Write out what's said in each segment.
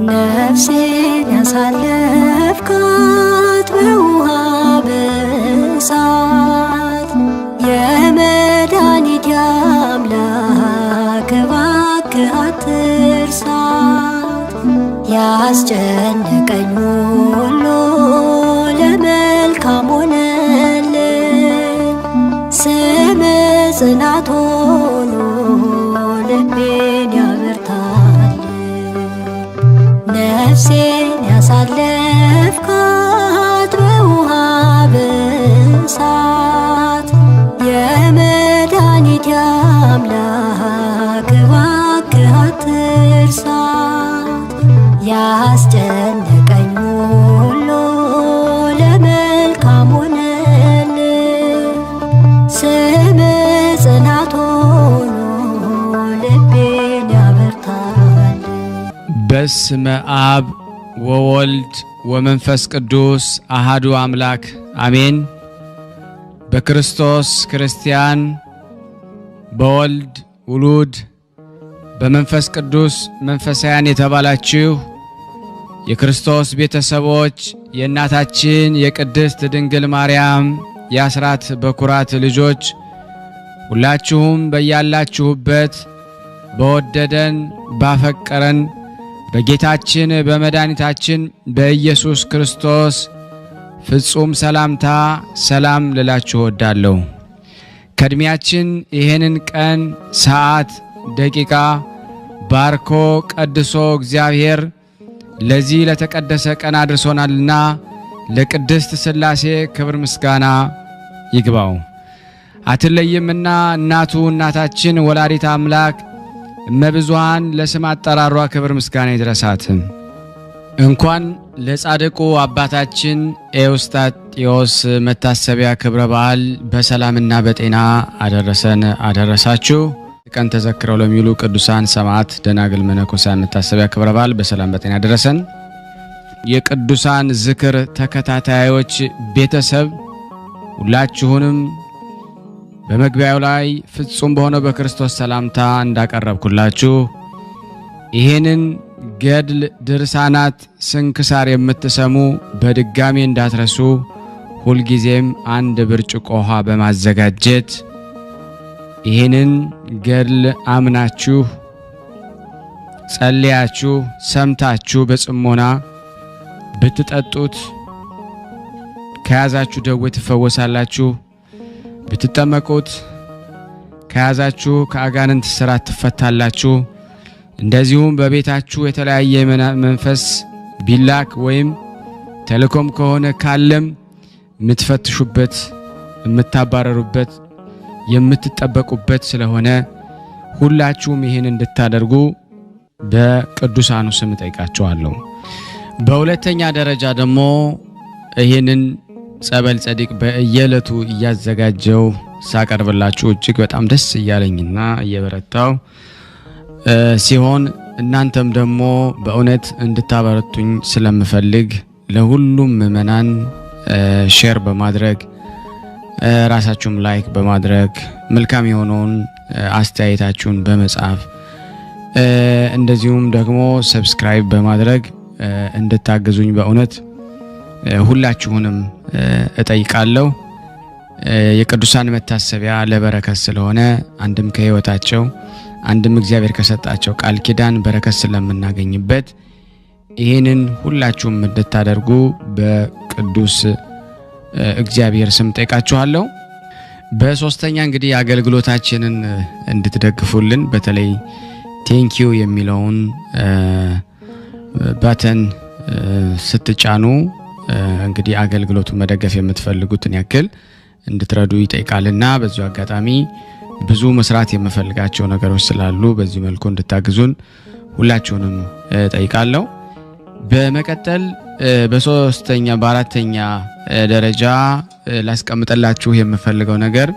ነፍሴን ያሳለፍካት በውሃ በእሳት የመድኃኒቴ አምላክ እባክህ አትርሳት። ያስጨነቀኝ ሁሉ ለመልካም ሆነልኝ። ስምህ ጽናት ሆኖ ልቤን ያበርታልኝ። ነፍሴን ያሳለፍካት በውሃ በእሳት የመድኃኒቴ አምላክ እባክህ አትርሳት። ያስጨነቀኝ ሁሉ ለመልካም ሆነልኝ። ስምህ ጽናት ሆኖ ልቤን ያበርታልኝ። በስመ አብ ወወልድ ወመንፈስ ቅዱስ አሃዱ አምላክ አሜን። በክርስቶስ ክርስቲያን፣ በወልድ ውሉድ፣ በመንፈስ ቅዱስ መንፈሳውያን የተባላችሁ የክርስቶስ ቤተሰቦች የእናታችን የቅድስት ድንግል ማርያም የአስራት በኩራት ልጆች ሁላችሁም በያላችሁበት በወደደን ባፈቀረን በጌታችን በመድኃኒታችን በኢየሱስ ክርስቶስ ፍጹም ሰላምታ ሰላም ልላችሁ እወዳለሁ። ከእድሜያችን ይህንን ቀን ሰዓት ደቂቃ ባርኮ ቀድሶ እግዚአብሔር ለዚህ ለተቀደሰ ቀን አድርሶናልና ለቅድስት ሥላሴ ክብር ምስጋና ይግባው። አትለይምና እናቱ እናታችን ወላዲተ አምላክ እመብዙኃን ለስም አጠራሯ ክብር ምስጋና ይድረሳት። እንኳን ለጻድቁ አባታችን ኤዎስጣቴዎስ መታሰቢያ ክብረ በዓል በሰላምና በጤና አደረሰን አደረሳችሁ። ቀን ተዘክረው ለሚውሉ ቅዱሳን ሰማዕት፣ ደናግል፣ መነኮሳት መታሰቢያ ክብረ በዓል በሰላም በጤና አደረሰን። የቅዱሳን ዝክር ተከታታዮች ቤተሰብ ሁላችሁንም በመግቢያው ላይ ፍጹም በሆነው በክርስቶስ ሰላምታ እንዳቀረብኩላችሁ ይሄንን ገድል ድርሳናት ስንክሳር የምትሰሙ በድጋሚ እንዳትረሱ ሁልጊዜም አንድ ብርጭቆ ውሃ በማዘጋጀት ይሄንን ገድል አምናችሁ ጸልያችሁ ሰምታችሁ በጽሞና ብትጠጡት ከያዛችሁ ደዌ ትፈወሳላችሁ። ብትጠመቁት ከያዛችሁ ከአጋንንት ስራት ትፈታላችሁ። እንደዚሁም በቤታችሁ የተለያየ መንፈስ ቢላክ ወይም ተልኮም ከሆነ ካለም የምትፈትሹበት የምታባረሩበት የምትጠበቁበት ስለሆነ ሁላችሁም ይሄን እንድታደርጉ በቅዱሳኑ ስም ጠይቃችኋለሁ። በሁለተኛ ደረጃ ደግሞ ይሄንን ጸበል ጸዲቅ በየዕለቱ እያዘጋጀው ሳቀርብላችሁ እጅግ በጣም ደስ እያለኝና እየበረታው ሲሆን እናንተም ደግሞ በእውነት እንድታበረቱኝ ስለምፈልግ ለሁሉም ምእመናን ሼር በማድረግ ራሳችሁም ላይክ በማድረግ መልካም የሆነውን አስተያየታችሁን በመጻፍ እንደዚሁም ደግሞ ሰብስክራይብ በማድረግ እንድታግዙኝ በእውነት ሁላችሁንም እጠይቃለሁ። የቅዱሳን መታሰቢያ ለበረከት ስለሆነ አንድም ከሕይወታቸው አንድም እግዚአብሔር ከሰጣቸው ቃል ኪዳን በረከት ስለምናገኝበት ይሄንን ሁላችሁም እንድታደርጉ በቅዱስ እግዚአብሔር ስም ጠይቃችኋለሁ። በሶስተኛ እንግዲህ አገልግሎታችንን እንድትደግፉልን በተለይ ቴንኪዩ የሚለውን ባተን ስትጫኑ እንግዲህ አገልግሎቱን መደገፍ የምትፈልጉትን ያክል እንድትረዱ ይጠይቃልና በዚሁ አጋጣሚ ብዙ መስራት የምፈልጋቸው ነገሮች ስላሉ በዚህ መልኩ እንድታግዙን ሁላችሁንም ጠይቃለሁ። በመቀጠል በሶስተኛ በአራተኛ ደረጃ ላስቀምጥላችሁ የምፈልገው ነገር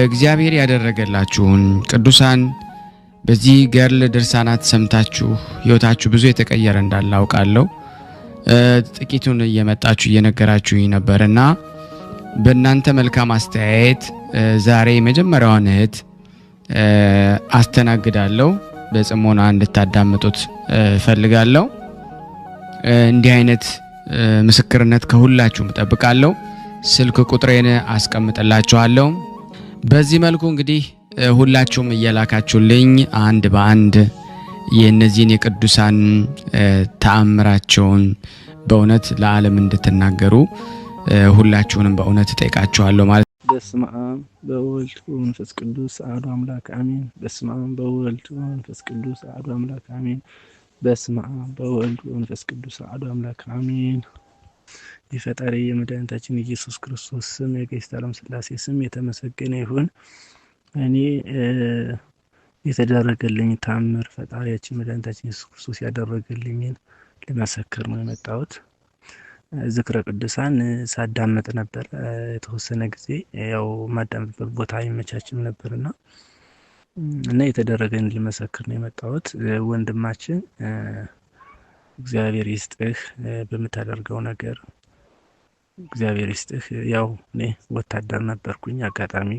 እግዚአብሔር ያደረገላችሁን ቅዱሳን በዚህ ገድል ድርሳናት ሰምታችሁ ሕይወታችሁ ብዙ የተቀየረ እንዳለ አውቃለሁ። ጥቂቱን እየመጣችሁ እየነገራችሁኝ ነበርና በእናንተ መልካም አስተያየት ዛሬ መጀመሪያዋን እህት አስተናግዳለሁ። በጽሞና እንድታዳምጡት ፈልጋለሁ። እንዲህ አይነት ምስክርነት ከሁላችሁም እጠብቃለሁ። ስልክ ቁጥሬን አስቀምጥላችኋለሁ። በዚህ መልኩ እንግዲህ ሁላችሁም እየላካችሁልኝ አንድ በአንድ የእነዚህን የቅዱሳን ተአምራቸውን በእውነት ለዓለም እንድትናገሩ ሁላችሁንም በእውነት እጠይቃችኋለሁ ማለት ነው። በስመ አብ በወልድ ወመንፈስ ቅዱስ አሐዱ አምላክ አሜን። በስመ አብ በወልድ ወመንፈስ ቅዱስ አሐዱ አምላክ አሜን። በስመ አብ በወልድ ወመንፈስ ቅዱስ አሐዱ አምላክ አሜን። የፈጣሪ የመድኃኒታችን ኢየሱስ ክርስቶስ ስም የቅድስት ዓለም ሥላሴ ስም የተመሰገነ ይሁን። እኔ የተደረገልኝ ታምር ፈጣሪያችን መድኃኒታችን ኢየሱስ ክርስቶስ ያደረገልኝን ለመሰከር ነው የመጣሁት። ዝክረ ቅዱሳን ሳዳመጥ ነበር የተወሰነ ጊዜ፣ ያው ማዳመጥበት ቦታ አይመቻችም ነበርና እና የተደረገን ለመሰከር ነው የመጣሁት። ወንድማችን እግዚአብሔር ይስጥህ በምታደርገው ነገር እግዚአብሔር ይስጥህ። ያው እኔ ወታደር ነበርኩኝ። አጋጣሚ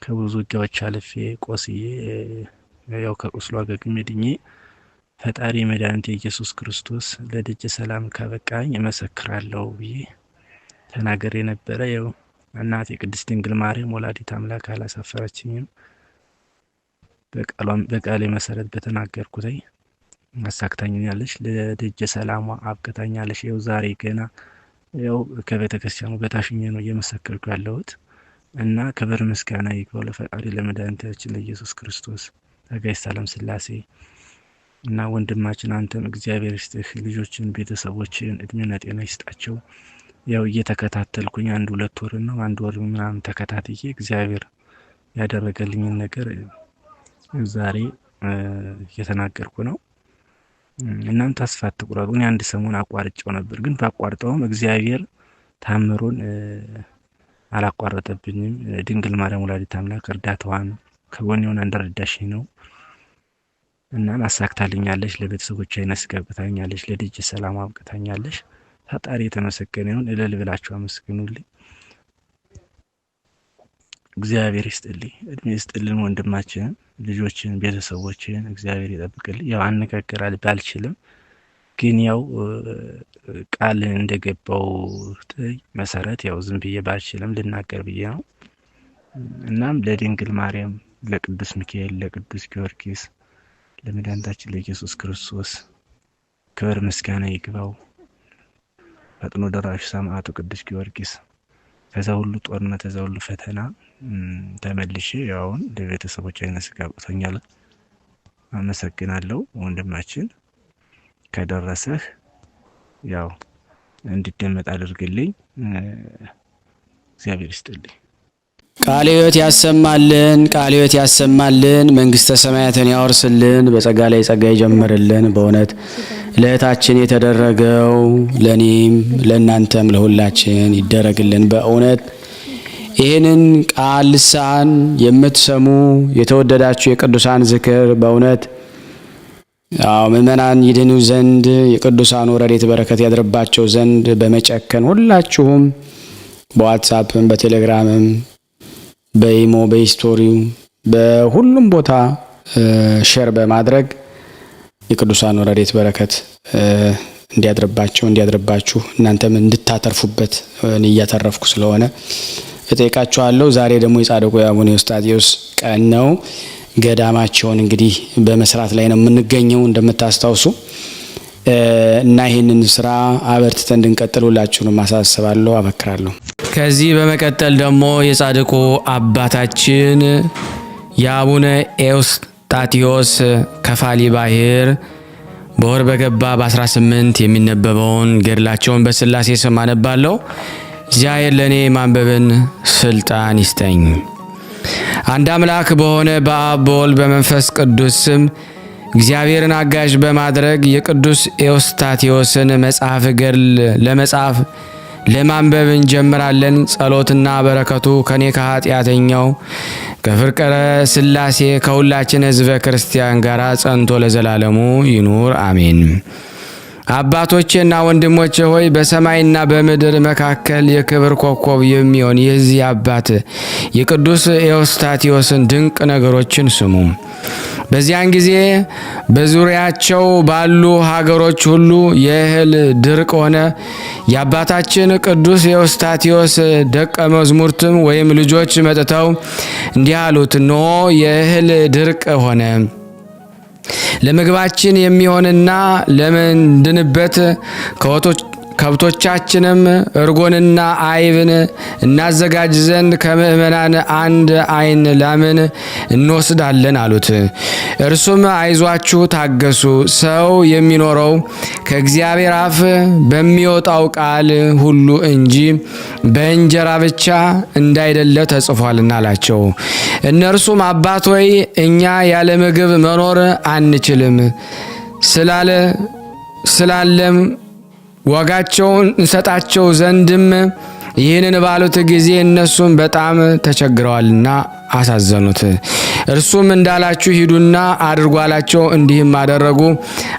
ከብዙ ውጊያዎች አልፌ ቆስዬ ያው ከቁስሉ አገግሜ ድኜ ፈጣሪ መድኃኒቴ ኢየሱስ ክርስቶስ ለደጀ ሰላም ካበቃኝ እመሰክራለሁ ብዬ ተናገሬ ነበረ። ያው እናቴ ቅድስት ድንግል ማርያም ወላዲተ አምላክ አላሳፈረችኝም። በቃሌ መሰረት በተናገርኩት አሳክታኛለች፣ ለደጀ ሰላሟ አብቅታኛለች። ያው ዛሬ ገና ያው ከቤተ ክርስቲያኑ በታሽኜ ነው እየመሰከርኩ ያለሁት እና ክብር ምስጋና ይግባው ለፈጣሪ ለመድኃኒታችን ለኢየሱስ ክርስቶስ ለቅድስት ዓለም ሥላሴ እና ወንድማችን አንተም እግዚአብሔር ይስጥህ፣ ልጆችን ቤተሰቦችን እድሜና ጤና ይስጣቸው። ያው እየተከታተልኩኝ 1-2 ወር ነው 1 ወር ምናምን ተከታትዬ እግዚአብሔር ያደረገልኝን ነገር ዛሬ እየተናገርኩ ነው። እናም ተስፋ አትቁረጡ። እኔ አንድ ሰሞን አቋርጬው ነበር፣ ግን ባቋርጠውም እግዚአብሔር ታምሩን አላቋረጠብኝም። ድንግል ማርያም ወላዲተ አምላክ እርዳታዋን ከጎኔ ሆና እንደረዳሽኝ ነው እና አሳክታልኛለች። ለቤተሰቦቼ ነስጋ አብቅታኛለች፣ ለደጀ ሰላም አብቅታኛለች። ፈጣሪ የተመሰገነ ይሁን። እልል ብላችሁ አመስግኑልኝ። እግዚአብሔር ይስጥልኝ፣ እድሜ ይስጥልን። ወንድማችንን፣ ልጆችን፣ ቤተሰቦችን እግዚአብሔር ይጠብቅልኝ። ያው አነጋገራል ባልችልም ግን ያው ቃል እንደገባው መሰረት ያው ዝም ብዬ ባልችልም ልናገር ብዬ ነው። እናም ለድንግል ማርያም፣ ለቅዱስ ሚካኤል፣ ለቅዱስ ጊዮርጊስ፣ ለመድኃኒታችን ለኢየሱስ ክርስቶስ ክብር ምስጋና ይግባው። ፈጥኖ ደራሽ ሰማዕቱ ቅዱስ ጊዮርጊስ ከዛ ሁሉ ጦርነት ከዛ ሁሉ ፈተና ተመልሼ ያውን ለቤተሰቦቼ አይነት ስጋ አብቅቶኛል። አመሰግናለሁ ወንድማችን። ከደረሰህ ያው እንድደመጥ አድርግልኝ። እግዚአብሔር ይስጥልኝ። ቃለ ሕይወት ያሰማልን፣ ቃለ ሕይወት ያሰማልን፣ መንግስተ ሰማያትን ያወርስልን፣ በጸጋ ላይ ጸጋ ይጀምርልን። በእውነት ለእህታችን የተደረገው ለኔም ለእናንተም ለሁላችን ይደረግልን። በእውነት ይህንን ቃል ልሳን የምትሰሙ የተወደዳችሁ የቅዱሳን ዝክር በእውነት ምእመናን ይድኑ ዘንድ የቅዱሳኑ ረድኤት በረከት ያድርባቸው ዘንድ በመጨከን ሁላችሁም በዋትሳፕም በቴሌግራምም በኢሞ በሂስቶሪው በሁሉም ቦታ ሼር በማድረግ የቅዱሳኑ ረድኤት በረከት እንዲያድርባችሁ እናንተም እንድታተርፉበት እኔ እያተረፍኩ ስለሆነ እጠይቃችኋለሁ። ዛሬ ደግሞ የጻድቁ የአቡነ ኤዎስጣቴዎስ ቀን ነው። ገዳማቸውን እንግዲህ በመስራት ላይ ነው የምንገኘው እንደምታስታውሱ እና ይህንን ስራ አበርትተን እንድንቀጥል ሁላችሁንም አሳስባለሁ፣ አበክራለሁ። ከዚህ በመቀጠል ደግሞ የጻድቁ አባታችን የአቡነ ኤዎስጣቴዎስ ከፋሊ ባህር በወር በገባ በ18 የሚነበበውን ገድላቸውን በስላሴ ስም አነባለሁ። እግዚአብሔር ለእኔ ማንበብን ስልጣን ይስጠኝ። አንድ አምላክ በሆነ በአብ በወልድ በመንፈስ ቅዱስ ስም እግዚአብሔርን አጋዥ በማድረግ የቅዱስ ኤዎስጣቴዎስን መጽሐፍ ገድል ለመጻፍ ለማንበብ እንጀምራለን። ጸሎትና በረከቱ ከኔ ከኃጢአተኛው ከፍቅረ ስላሴ ከሁላችን ሕዝበ ክርስቲያን ጋር ጸንቶ ለዘላለሙ ይኑር አሜን። አባቶቼና ወንድሞቼ ሆይ በሰማይና በምድር መካከል የክብር ኮከብ የሚሆን የዚህ አባት የቅዱስ ኤዎስጣቴዎስን ድንቅ ነገሮችን ስሙ። በዚያን ጊዜ በዙሪያቸው ባሉ ሀገሮች ሁሉ የእህል ድርቅ ሆነ። የአባታችን ቅዱስ ኤዎስጣቴዎስ ደቀ መዛሙርትም ወይም ልጆች መጥተው እንዲህ አሉት፣ እነሆ የእህል ድርቅ ሆነ። ለምግባችን የሚሆንና ለምንድንበት ከብቶቻችንም እርጎንና አይብን እናዘጋጅ ዘንድ ከምእመናን አንድ አይን ላምን እንወስዳለን አሉት። እርሱም አይዟችሁ ታገሱ፣ ሰው የሚኖረው ከእግዚአብሔር አፍ በሚወጣው ቃል ሁሉ እንጂ በእንጀራ ብቻ እንዳይደለ ተጽፏልና አላቸው። እነርሱም አባት ሆይ እኛ ያለ ምግብ መኖር አንችልም ስላለም ዋጋቸውን እንሰጣቸው ዘንድም ይህንን ባሉት ጊዜ እነሱም በጣም ተቸግረዋልና አሳዘኑት። እርሱም እንዳላችሁ ሂዱና አድርጉ አላቸው። እንዲህም አደረጉ።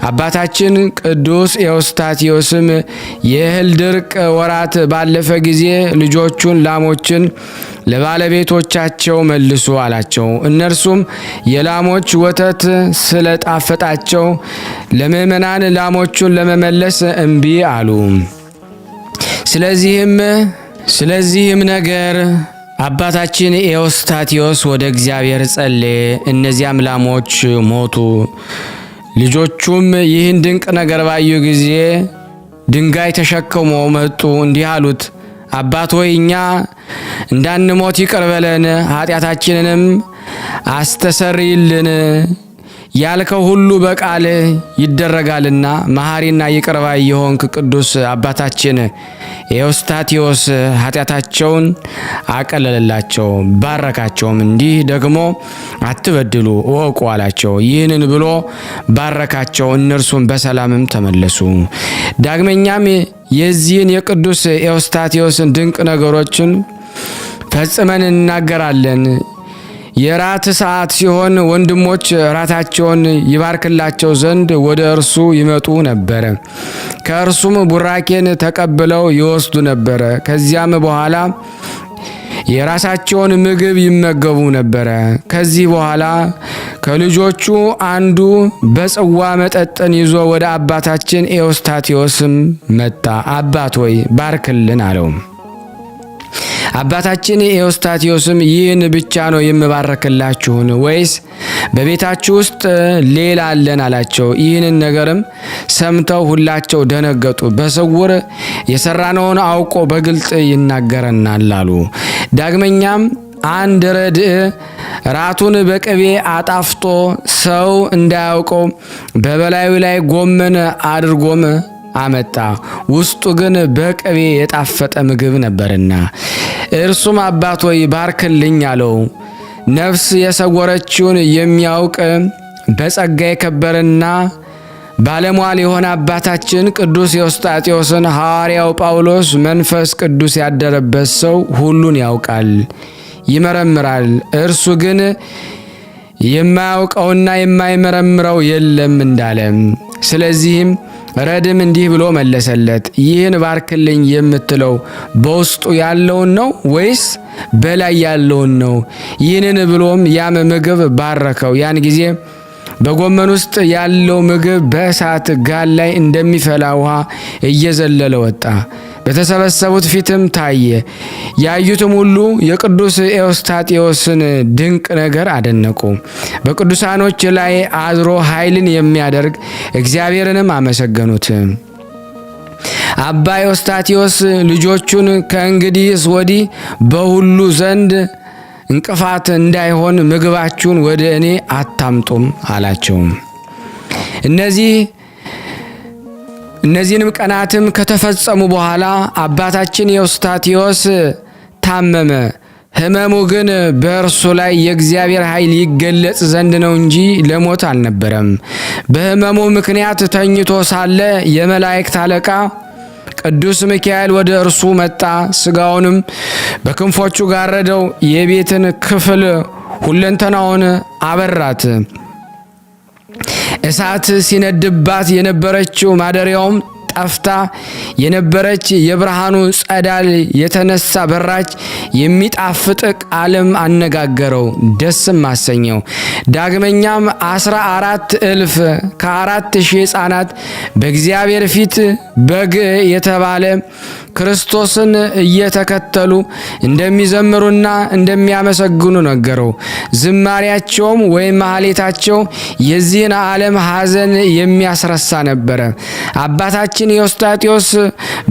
አባታችን ቅዱስ ኤዎስጣቴዎስም የእህል ድርቅ ወራት ባለፈ ጊዜ ልጆቹን ላሞችን ለባለቤቶቻቸው መልሱ አላቸው። እነርሱም የላሞች ወተት ስለጣፈጣቸው ለምእመናን ላሞቹን ለመመለስ እምቢ አሉ። ስለዚህም ነገር አባታችን ኤዎስጣቴዎስ ወደ እግዚአብሔር ጸለየ። እነዚያም ላሞች ሞቱ። ልጆቹም ይህን ድንቅ ነገር ባዩ ጊዜ ድንጋይ ተሸክመው መጡ። እንዲህ አሉት፣ አባት ሆይ እኛ እንዳንሞት ይቅር በለን፣ ኃጢአታችንንም አስተሰርይልን። ያልከው ሁሉ በቃል ይደረጋልና መሐሪና ይቅር ባይ የሆንክ ቅዱስ አባታችን ኤዎስጣቴዎስ ኃጢአታቸውን አቀለለላቸው፣ ባረካቸውም። እንዲህ ደግሞ አትበድሉ እወቁ አላቸው። ይህንን ብሎ ባረካቸው። እነርሱም በሰላምም ተመለሱ። ዳግመኛም የዚህን የቅዱስ ኤዎስጣቴዎስን ድንቅ ነገሮችን ፈጽመን እናገራለን። የራት ሰዓት ሲሆን ወንድሞች ራታቸውን ይባርክላቸው ዘንድ ወደ እርሱ ይመጡ ነበር። ከእርሱም ቡራኬን ተቀብለው ይወስዱ ነበር። ከዚያም በኋላ የራሳቸውን ምግብ ይመገቡ ነበር። ከዚህ በኋላ ከልጆቹ አንዱ በጽዋ መጠጥን ይዞ ወደ አባታችን ኤዎስጣቴዎስም መጣ። አባት ሆይ ባርክልን አለው። አባታችን ኤዎስጣቴዎስም ይህን ብቻ ነው የምባረክላችሁን ወይስ በቤታችሁ ውስጥ ሌላ አለን አላቸው። ይህንን ነገርም ሰምተው ሁላቸው ደነገጡ። በስውር የሰራነውን አውቆ በግልጽ ይናገረናል አሉ። ዳግመኛም አንድ ረድእ ራቱን በቅቤ አጣፍጦ ሰው እንዳያውቀው በበላዩ ላይ ጎመን አድርጎም አመጣ። ውስጡ ግን በቅቤ የጣፈጠ ምግብ ነበርና እርሱም አባት ሆይ ባርክልኝ አለው። ነፍስ የሰወረችውን የሚያውቅ በጸጋ የከበረና ባለሟል የሆነ አባታችን ቅዱስ ኤዎስጣቴዎስን ሐዋርያው ጳውሎስ መንፈስ ቅዱስ ያደረበት ሰው ሁሉን ያውቃል፣ ይመረምራል፣ እርሱ ግን የማያውቀውና የማይመረምረው የለም እንዳለ። ስለዚህም ረድም እንዲህ ብሎ መለሰለት፣ ይህን ባርክልኝ የምትለው በውስጡ ያለውን ነው ወይስ በላይ ያለውን ነው? ይህንን ብሎም ያም ምግብ ባረከው። ያን ጊዜ በጎመን ውስጥ ያለው ምግብ በእሳት ጋል ላይ እንደሚፈላ ውሃ እየዘለለ ወጣ። በተሰበሰቡት ፊትም ታየ። ያዩትም ሁሉ የቅዱስ ኤዎስጣቴዎስን ድንቅ ነገር አደነቁ። በቅዱሳኖች ላይ አድሮ ኃይልን የሚያደርግ እግዚአብሔርንም አመሰገኑት። አባ ኤዎስጣቴዎስ ልጆቹን ከእንግዲህስ ወዲህ በሁሉ ዘንድ እንቅፋት እንዳይሆን ምግባችሁን ወደ እኔ አታምጡም አላቸው። እነዚህንም ቀናትም ከተፈጸሙ በኋላ አባታችን ኤዎስጣቴዎስ ታመመ። ሕመሙ ግን በእርሱ ላይ የእግዚአብሔር ኃይል ይገለጽ ዘንድ ነው እንጂ ለሞት አልነበረም። በሕመሙ ምክንያት ተኝቶ ሳለ የመላእክት አለቃ ቅዱስ ሚካኤል ወደ እርሱ መጣ። ሥጋውንም በክንፎቹ ጋረደው። የቤትን ክፍል ሁለንተናውን አበራት። እሳት ሲነድባት የነበረችው ማደሪያውም ጠፍታ የነበረች የብርሃኑ ጸዳል የተነሳ በራች። የሚጣፍጥ ቃልም አነጋገረው፣ ደስም አሰኘው። ዳግመኛም 14,000 ከ4,000 ሕፃናት በእግዚአብሔር ፊት በግ የተባለ ክርስቶስን እየተከተሉ እንደሚዘምሩና እንደሚያመሰግኑ ነገረው። ዝማሪያቸውም ወይም ማህሌታቸው የዚህን ዓለም ሐዘን የሚያስረሳ ነበረ። አባታችን ኤዎስጣቴዎስ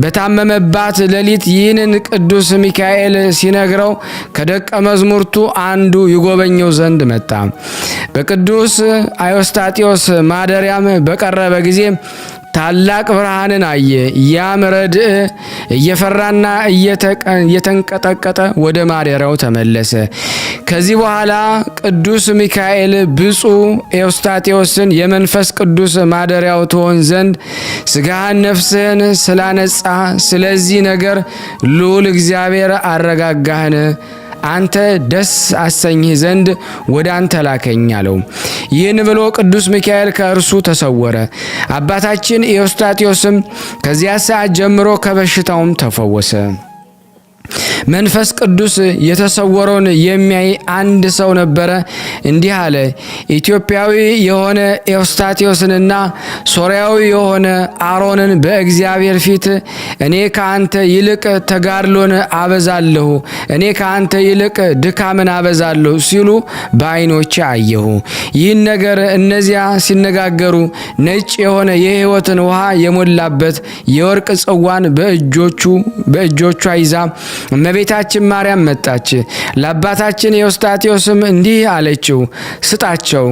በታመመባት ሌሊት ይህንን ቅዱስ ሚካኤል ሲነግረው ከደቀ መዛሙርቱ አንዱ ይጎበኘው ዘንድ መጣ። በቅዱስ ኤዎስጣቴዎስ ማደሪያም በቀረበ ጊዜ ታላቅ ብርሃንን አየ። ያም ረድእ እየፈራና እየተንቀጠቀጠ ወደ ማደሪያው ተመለሰ። ከዚህ በኋላ ቅዱስ ሚካኤል ብፁዕ ኤዎስጣቴዎስን የመንፈስ ቅዱስ ማደሪያው ትሆን ዘንድ ሥጋህን ነፍስህን ስላነጻ ስለዚህ ነገር ልዑል እግዚአብሔር አረጋጋህን፣ አንተ ደስ አሰኝህ ዘንድ ወደ አንተ ላከኝ አለው። ይህን ብሎ ቅዱስ ሚካኤል ከእርሱ ተሰወረ። አባታችን ኤዎስጣቴዎስም ከዚያ ሰዓት ጀምሮ ከበሽታውም ተፈወሰ። መንፈስ ቅዱስ የተሰወረውን የሚያይ አንድ ሰው ነበረ። እንዲህ አለ፣ ኢትዮጵያዊ የሆነ ኤዎስጣቴዎስንና ሶርያዊ የሆነ አሮንን በእግዚአብሔር ፊት እኔ ከአንተ ይልቅ ተጋድሎን አበዛለሁ፣ እኔ ከአንተ ይልቅ ድካምን አበዛለሁ ሲሉ በዓይኖቼ አየሁ። ይህን ነገር እነዚያ ሲነጋገሩ ነጭ የሆነ የሕይወትን ውሃ የሞላበት የወርቅ ጽዋን በእጆቿ ይዛ እመቤታችን ማርያም መጣች። ለአባታችን ኤዎስጣቴዎስም እንዲህ አለችው፣ ስጣቸው፣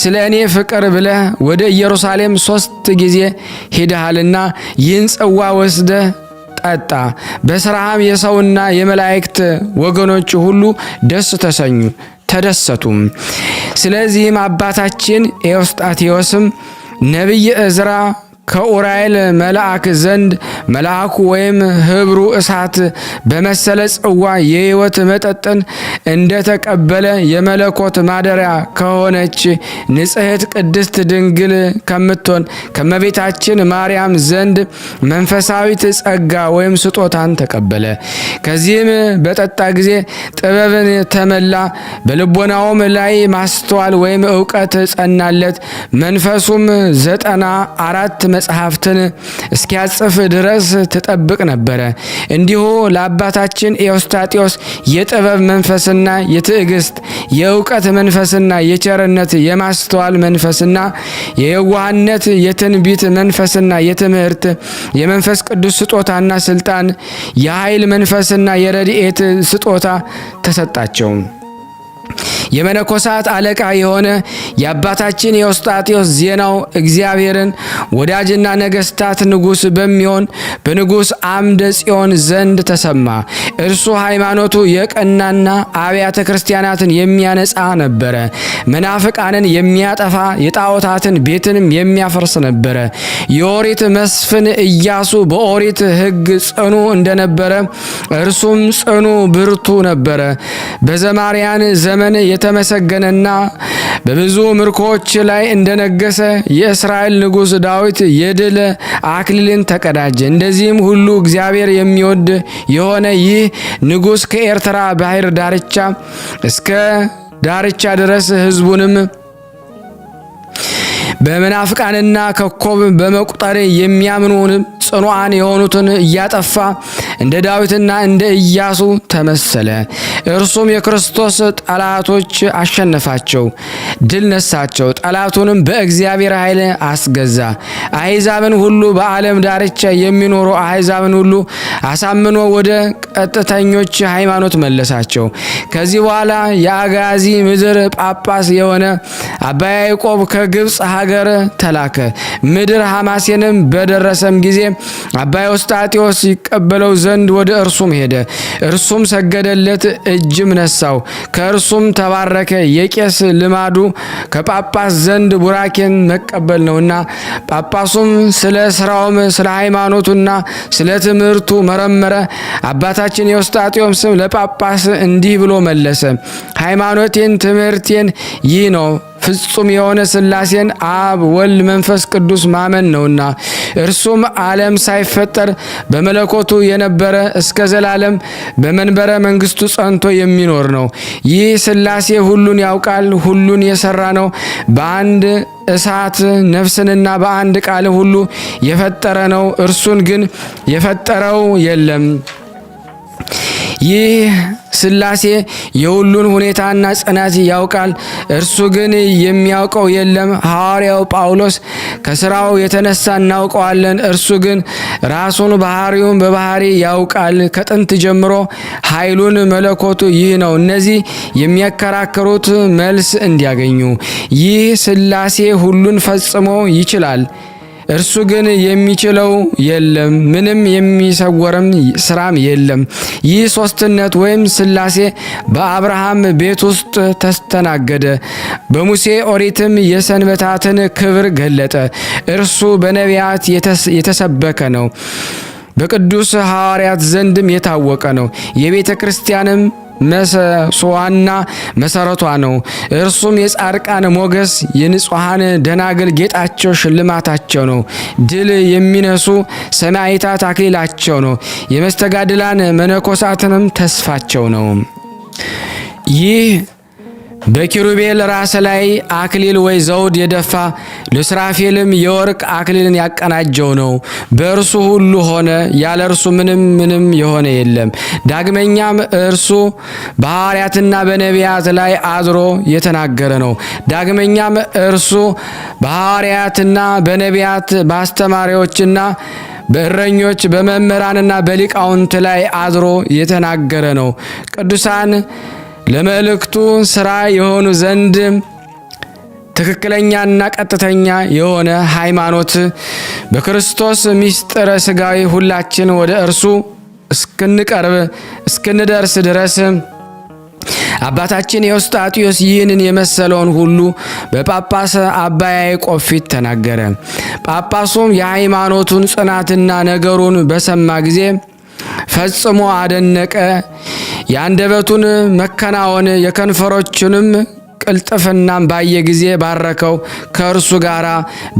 ስለ እኔ ፍቅር ብለህ ወደ ኢየሩሳሌም 3 ጊዜ ሄደሃልና ይህን ጽዋ ወስደህ ጠጣ። በስራህም የሰውና የመላእክት ወገኖች ሁሉ ደስ ተደሰቱም። ስለዚህም አባታችን ኤዎስጣቴዎስም ነቢይ ዕዝራ ከኡራኤል መልአክ ዘንድ መልአኩ ወይም ህብሩ እሳት በመሰለ ጽዋ የሕይወት መጠጥን እንደተቀበለ የመለኮት ማደሪያ ከሆነች ንጽሕት ቅድስት ድንግል ከምትሆን ከመቤታችን ማርያም ዘንድ መንፈሳዊት ጸጋ ወይም ስጦታን ተቀበለ። ከዚህም በጠጣ ጊዜ ጥበብን ተመላ። በልቦናውም ላይ ማስተዋል ወይም ዕውቀት ጸናለት። መንፈሱም 94 መጽሐፍትን እስኪያጽፍ ድረስ ትጠብቅ ነበረ። እንዲሁ ለአባታችን ኤዎስጣቴዎስ የጥበብ መንፈስና የትዕግስት የእውቀት መንፈስና የቸርነት የማስተዋል መንፈስና የየዋህነት የትንቢት መንፈስና የትምህርት የመንፈስ ቅዱስ ስጦታና ስልጣን የኃይል መንፈስና የረድኤት ስጦታ ተሰጣቸው። የመነኮሳት አለቃ የሆነ የአባታችን ኤዎስጣቴዎስ ዜናው እግዚአብሔርን ወዳጅና ነገስታት ንጉስ በሚሆን በንጉስ አምደ ጽዮን ዘንድ ተሰማ። እርሱ ሃይማኖቱ የቀናና አብያተ ክርስቲያናትን የሚያነጻ ነበረ። መናፍቃንን የሚያጠፋ የጣዖታትን ቤትንም የሚያፈርስ ነበረ። የኦሪት መስፍን ኢያሱ በኦሪት ሕግ ጽኑ እንደነበረ እርሱም ጽኑ ብርቱ ነበረ። በዘማርያን ዘመን የተመሰገነና በብዙ ምርኮች ላይ እንደነገሰ የእስራኤል ንጉስ ዳዊት የድል አክሊልን ተቀዳጀ። እንደዚህም ሁሉ እግዚአብሔር የሚወድ የሆነ ይህ ንጉስ ከኤርትራ ባህር ዳርቻ እስከ ዳርቻ ድረስ ህዝቡንም በመናፍቃንና ከኮብ በመቁጠር የሚያምኑን ጽኑዓን የሆኑትን እያጠፋ እንደ ዳዊትና እንደ ኢያሱ ተመሰለ። እርሱም የክርስቶስ ጠላቶች አሸነፋቸው፣ ድል ነሳቸው። ጠላቱንም በእግዚአብሔር ኃይል አስገዛ። አሕዛብን ሁሉ በዓለም ዳርቻ የሚኖሩ አሕዛብን ሁሉ አሳምኖ ወደ ቀጥተኞች ሃይማኖት መለሳቸው። ከዚህ በኋላ የአጋዚ ምድር ጳጳስ የሆነ አባ ያዕቆብ ከግብፅ ሀገር ተላከ። ምድር ሐማሴንም በደረሰም ጊዜ አባ ኤዎስጣቴዎስ ይቀበለው ዘንድ ወደ እርሱም ሄደ። እርሱም ሰገደለት፣ እጅም ነሳው፣ ከእርሱም ተባረከ። የቄስ ልማዱ ከጳጳስ ዘንድ ቡራኬን መቀበል ነውና። ጳጳሱም ስለ ስራውም ስለ ሃይማኖቱና ስለ ትምህርቱ መረመረ። አባታችን ኤዎስጣቴዎስም ለጳጳስ እንዲህ ብሎ መለሰ፣ ሃይማኖቴን ትምህርቴን ይህ ነው። ፍጹም የሆነ ሥላሴን አብ፣ ወልድ፣ መንፈስ ቅዱስ ማመን ነውና እርሱም ዓለም ሳይፈጠር በመለኮቱ የነበረ እስከ ዘላለም በመንበረ መንግስቱ ጸንቶ የሚኖር ነው። ይህ ሥላሴ ሁሉን ያውቃል፣ ሁሉን የሰራ ነው። በአንድ እሳት ነፍስንና በአንድ ቃል ሁሉ የፈጠረ ነው። እርሱን ግን የፈጠረው የለም። ይህ ሥላሴ የሁሉን ሁኔታና ጽናት ያውቃል፣ እርሱ ግን የሚያውቀው የለም። ሐዋርያው ጳውሎስ ከሥራው የተነሳ እናውቀዋለን፣ እርሱ ግን ራሱን ባህሪውን በባህሪ ያውቃል። ከጥንት ጀምሮ ኃይሉን መለኮቱ ይህ ነው። እነዚህ የሚያከራክሩት መልስ እንዲያገኙ ይህ ሥላሴ ሁሉን ፈጽሞ ይችላል፣ እርሱ ግን የሚችለው የለም፣ ምንም የሚሰወርም ስራም የለም። ይህ ሦስትነት ወይም ሥላሴ በአብርሃም ቤት ውስጥ ተስተናገደ። በሙሴ ኦሪትም የሰንበታትን ክብር ገለጠ። እርሱ በነቢያት የተሰበከ ነው፣ በቅዱስ ሐዋርያት ዘንድም የታወቀ ነው። የቤተ ክርስቲያንም ምሰሶዋና መሰረቷ ነው። እርሱም የጻድቃን ሞገስ፣ የንጹሐን ደናግል ጌጣቸው፣ ሽልማታቸው ነው። ድል የሚነሱ ሰማዕታት አክሊላቸው ነው። የመስተጋድላን መነኮሳትንም ተስፋቸው ነው። ይህ በኪሩቤል ራስ ላይ አክሊል ወይ ዘውድ የደፋ ለሱራፌልም የወርቅ አክሊልን ያቀናጀው ነው። በእርሱ ሁሉ ሆነ፣ ያለ እርሱ ምንም የሆነ የለም። ዳግመኛም እርሱ በሐዋርያትና በነቢያት ላይ አድሮ የተናገረ ነው። ዳግመኛም እርሱ በሐዋርያትና በነቢያት በአስተማሪዎችና በእረኞች በመምህራንና በሊቃውንት ላይ አድሮ የተናገረ ነው። ቅዱሳን ለመልእክቱ ሥራ የሆኑ ዘንድ ትክክለኛና ቀጥተኛ የሆነ ሃይማኖት በክርስቶስ ምስጢረ ሥጋዊ ሁላችን ወደ እርሱ እስክንቀርብ እስክንደርስ ድረስ አባታችን ኤዎስጣቴዎስ ይህንን የመሰለውን ሁሉ በጳጳስ አባ ያዕቆብ ፊት ተናገረ። ጳጳሱም የሃይማኖቱን ጽናትና ነገሩን በሰማ ጊዜ ፈጽሞ አደነቀ። የአንደበቱን መከናወን የከንፈሮቹንም ቅልጥፍናም ባየ ጊዜ ባረከው። ከእርሱ ጋር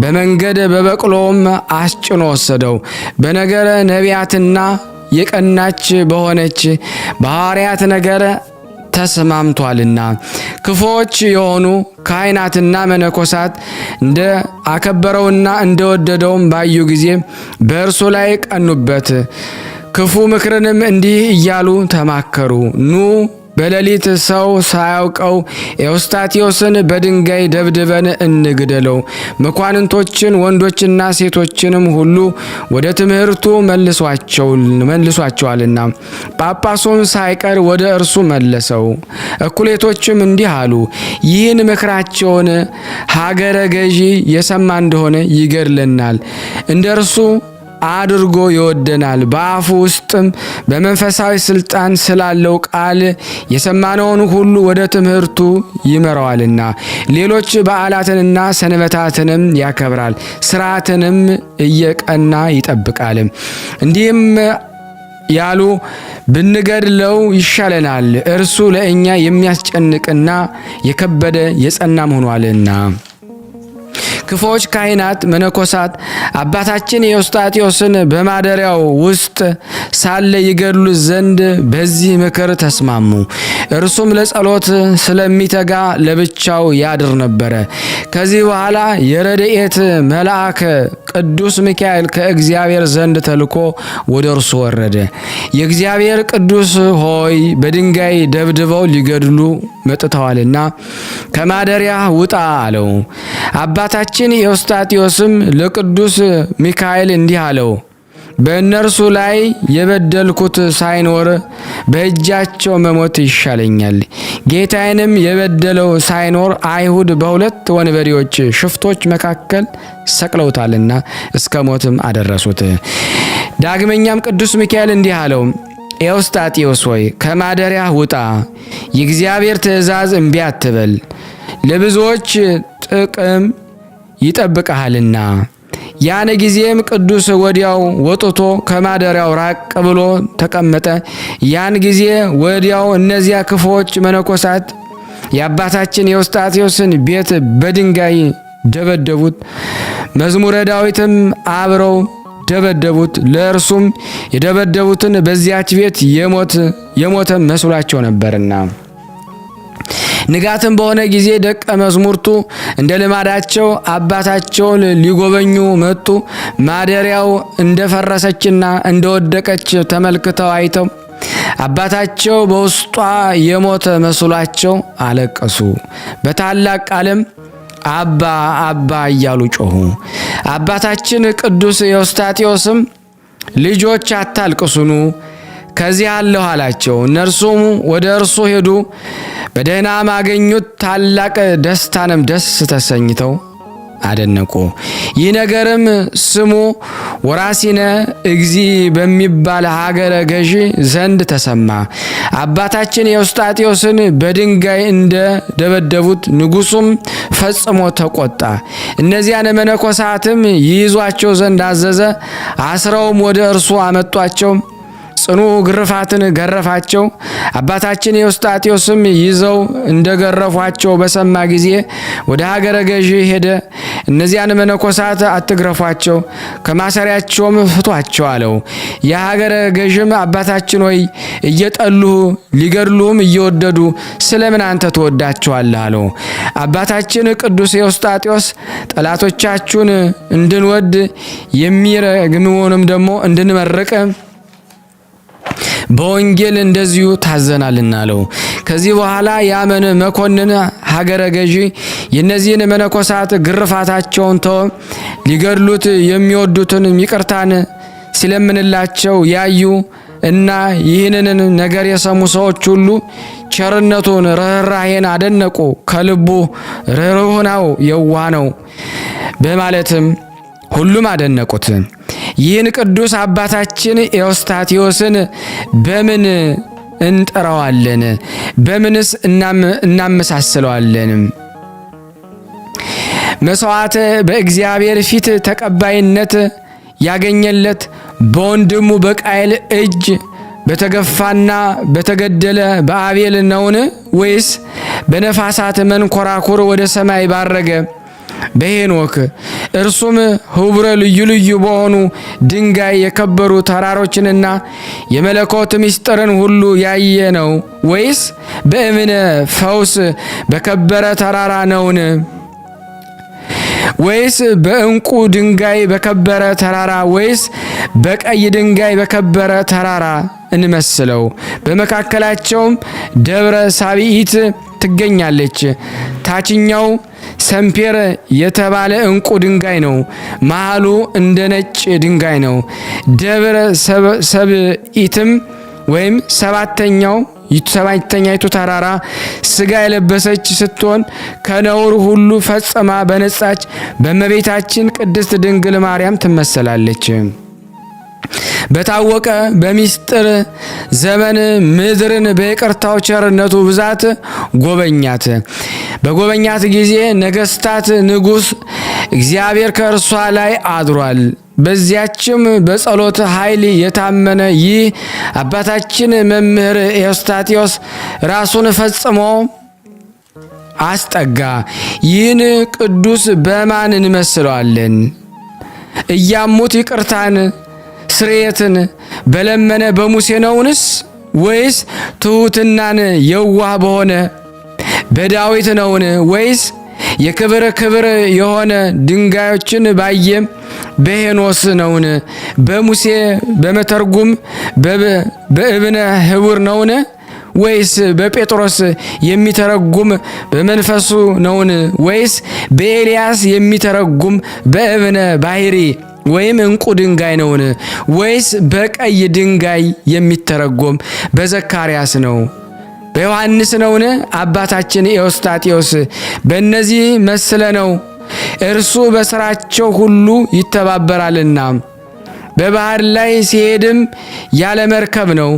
በመንገድ በበቅሎም አስጭኖ ወሰደው። በነገረ ነቢያትና የቀናች በሆነች በሐዋርያት ነገር ተስማምቷልና ክፉዎች የሆኑ ካህናትና መነኮሳት እንደ አከበረውና እንደወደደውም ባዩ ጊዜ በእርሱ ላይ ቀኑበት። ክፉ ምክርንም እንዲህ እያሉ ተማከሩ። ኑ በሌሊት ሰው ሳያውቀው ኤዎስጣቴዎስን በድንጋይ ደብድበን እንግደለው። መኳንንቶችን ወንዶችና ሴቶችንም ሁሉ ወደ ትምህርቱ መልሷቸዋልና። ጳጳሱም ሳይቀር ወደ እርሱ መለሰው። እኩሌቶችም እንዲህ አሉ፣ ይህን ምክራቸውን ሀገረ ገዢ የሰማ እንደሆነ ይገድለናል፣ እንደ እርሱ አድርጎ ይወደናል። በአፉ ውስጥም በመንፈሳዊ ስልጣን ስላለው ቃል የሰማነውን ሁሉ ወደ ትምህርቱ ይመራዋልና። ሌሎች በዓላትንና ሰንበታትንም ያከብራል፣ ስርዓትንም እየቀና ይጠብቃል። እንዲህም ያሉ ብንገድለው ይሻለናል፣ እርሱ ለእኛ የሚያስጨንቅና የከበደ የጸናም ሆኗልና። ክፉዎች ካህናት መነኮሳት አባታችን ኤዎስጣቴዎስን በማደሪያው ውስጥ ሳለ ይገድሉት ዘንድ በዚህ ምክር ተስማሙ። እርሱም ለጸሎት ስለሚተጋ ለብቻው ያድር ነበረ። ከዚህ በኋላ የረድኤት መልአክ ቅዱስ ሚካኤል ከእግዚአብሔር ዘንድ ተልኮ ወደ እርሱ ወረደ። የእግዚአብሔር ቅዱስ ሆይ በድንጋይ ደብድበው ሊገድሉ መጥተዋልና ከማደሪያ ውጣ አለው። አባታችን ኤዎስጣቴዎስም ለቅዱስ ሚካኤል እንዲህ አለው፣ በእነርሱ ላይ የበደልኩት ሳይኖር በእጃቸው መሞት ይሻለኛል። ጌታዬንም የበደለው ሳይኖር አይሁድ በሁለት ወንበዴዎች ሽፍቶች መካከል ሰቅለውታልና እስከ ሞትም አደረሱት። ዳግመኛም ቅዱስ ሚካኤል እንዲህ አለው፣ ኤዎስጣቴዎስ ሆይ ከማደሪያ ውጣ፣ የእግዚአብሔር ትእዛዝ እምቢ አትበል፣ ለብዙዎች ጥቅም ይጠብቀሃልና። ያን ጊዜም ቅዱስ ወዲያው ወጥቶ ከማደሪያው ራቅ ብሎ ተቀመጠ። ያን ጊዜ ወዲያው እነዚያ ክፉዎች መነኮሳት የአባታችን የኤዎስጣቴዎስን ቤት በድንጋይ ደበደቡት። መዝሙረ ዳዊትም አብረው ደበደቡት። ለእርሱም የደበደቡትን በዚያች ቤት የሞተ መስሏቸው ነበርና። ንጋትም በሆነ ጊዜ ደቀ መዛሙርቱ እንደ ልማዳቸው አባታቸውን ሊጎበኙ መጡ። ማደሪያው እንደፈረሰችና እንደወደቀች ተመልክተው አይተው አባታቸው በውስጧ የሞተ መስሏቸው አለቀሱ። በታላቅ ቃልም አባ አባ እያሉ ጮኹ። አባታችን ቅዱስ ኤዎስጣቴዎስም ልጆች አታልቅሱኑ፣ ከዚህ አለሁ አላቸው። እነርሱም ወደ እርሱ ሄዱ፣ በደህናም አገኙት። ታላቅ ደስታንም ደስ ተሰኝተው አደነቁ። ይህ ነገርም ስሙ ወራሲነ እግዚ በሚባል ሀገረ ገዢ ዘንድ ተሰማ። አባታችን ኤዎስጣቴዎስን በድንጋይ እንደ ደበደቡት ንጉሡም ፈጽሞ ተቆጣ። እነዚያን መነኮሳትም ይይዟቸው ዘንድ አዘዘ። አስረውም ወደ እርሱ አመጧቸው። ጽኑ ግርፋትን ገረፋቸው። አባታችን ኤዎስጣቴዎስም ይዘው እንደገረፏቸው በሰማ ጊዜ ወደ ሀገረ ገዢ ሄደ። እነዚያን መነኮሳት አትግረፏቸው፣ ከማሰሪያቸውም ፍቷቸው አለው። የሀገረ ገዥም አባታችን ሆይ እየጠሉህ ሊገድሉህም እየወደዱ ስለምን አንተ ትወዳቸዋለህ አለው። አባታችን ቅዱስ ኤዎስጣቴዎስ ጠላቶቻችሁን እንድንወድ የሚረግሙንም ደግሞ እንድንመርቅ በወንጌል እንደዚሁ ታዘናልና አለው። ከዚህ በኋላ ያመን መኮንን ሀገረ ገዢ የነዚህን መነኮሳት ግርፋታቸውን ተወ። ሊገድሉት የሚወዱትን ይቅርታን ሲለምንላቸው ያዩ እና ይህንን ነገር የሰሙ ሰዎች ሁሉ ቸርነቱን ርኅራኄን አደነቁ። ከልቡ ርኅሩህ ነው፣ የዋህ ነው በማለትም ሁሉም አደነቁት። ይህን ቅዱስ አባታችን ኤዎስጣቴዎስን በምን እንጠራዋለን? በምንስ እናመሳስለዋለን? መስዋዕት በእግዚአብሔር ፊት ተቀባይነት ያገኘለት በወንድሙ በቃየል እጅ በተገፋና በተገደለ በአቤል ነውን? ወይስ በነፋሳት መንኮራኩር ወደ ሰማይ ባረገ በሄኖክ እርሱም ህብረ ልዩ ልዩ በሆኑ ድንጋይ የከበሩ ተራሮችንና የመለኮት ምስጢርን ሁሉ ያየ ነው? ወይስ በእብነ ፈውስ በከበረ ተራራ ነውን? ወይስ በእንቁ ድንጋይ በከበረ ተራራ ወይስ በቀይ ድንጋይ በከበረ ተራራ እንመስለው? በመካከላቸውም ደብረ ሳቢኢት ትገኛለች። ታችኛው ሰምፔር የተባለ እንቁ ድንጋይ ነው። መሃሉ እንደ ነጭ ድንጋይ ነው። ደብረ ሰብኢትም ወይም ሰባተኛይቱ ተራራ ስጋ የለበሰች ስትሆን ከነውር ሁሉ ፈጽማ በነጻች በእመቤታችን ቅድስት ድንግል ማርያም ትመሰላለች። በታወቀ በሚስጥር ዘመን ምድርን በይቅርታው ቸርነቱ ብዛት ጎበኛት። በጎበኛት ጊዜ ነገስታት ንጉሥ እግዚአብሔር ከእርሷ ላይ አድሯል። በዚያችም በጸሎት ኃይል የታመነ ይህ አባታችን መምህር ኤዎስጣቴዎስ ራሱን ፈጽሞ አስጠጋ። ይህን ቅዱስ በማን እንመስለዋለን? እያሙት ይቅርታን ስርየትን በለመነ በሙሴ ነውንስ? ወይስ ትሑትናን የዋህ በሆነ በዳዊት ነውን? ወይስ የክብር ክብር የሆነ ድንጋዮችን ባየ በሄኖስ ነውን? በሙሴ በመተርጉም በእብነ ህቡር ነውን? ወይስ በጴጥሮስ የሚተረጉም በመንፈሱ ነውን? ወይስ በኤልያስ የሚተረጉም በእብነ ባሕሪ ወይም እንቁ ድንጋይ ነውን? ወይስ በቀይ ድንጋይ የሚተረጎም በዘካርያስ ነው? በዮሐንስ ነውን? አባታችን ኤዎስጣቴዎስ በእነዚህ መስለ ነው። እርሱ በስራቸው ሁሉ ይተባበራልና በባህር ላይ ሲሄድም ያለ መርከብ ነው።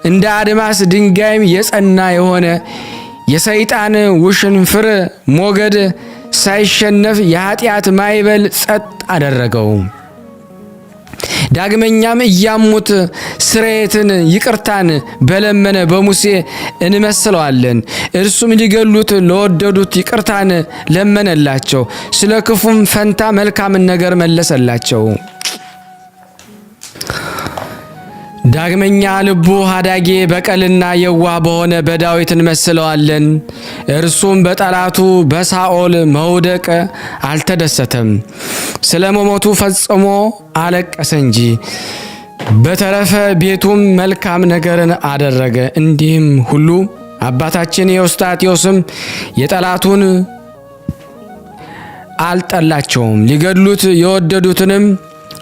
እንደ አድማስ ድንጋይም የጸና የሆነ የሰይጣን ውሽንፍር ሞገድ ሳይሸነፍ የኃጢአት ማይበል ጸጥ አደረገው። ዳግመኛም እያሙት ስርየትን ይቅርታን በለመነ በሙሴ እንመስለዋለን። እርሱም ሊገሉት ለወደዱት ይቅርታን ለመነላቸው፣ ስለ ክፉም ፈንታ መልካምን ነገር መለሰላቸው። ዳግመኛ ልቡ ሀዳጌ በቀልና የዋህ በሆነ በዳዊት እንመስለዋለን። እርሱም በጠላቱ በሳኦል መውደቅ አልተደሰተም፣ ስለ መሞቱ ፈጽሞ አለቀሰ እንጂ። በተረፈ ቤቱም መልካም ነገርን አደረገ። እንዲህም ሁሉ አባታችን ኤዎስጣቴዎስም የጠላቱን አልጠላቸውም፣ ሊገድሉት የወደዱትንም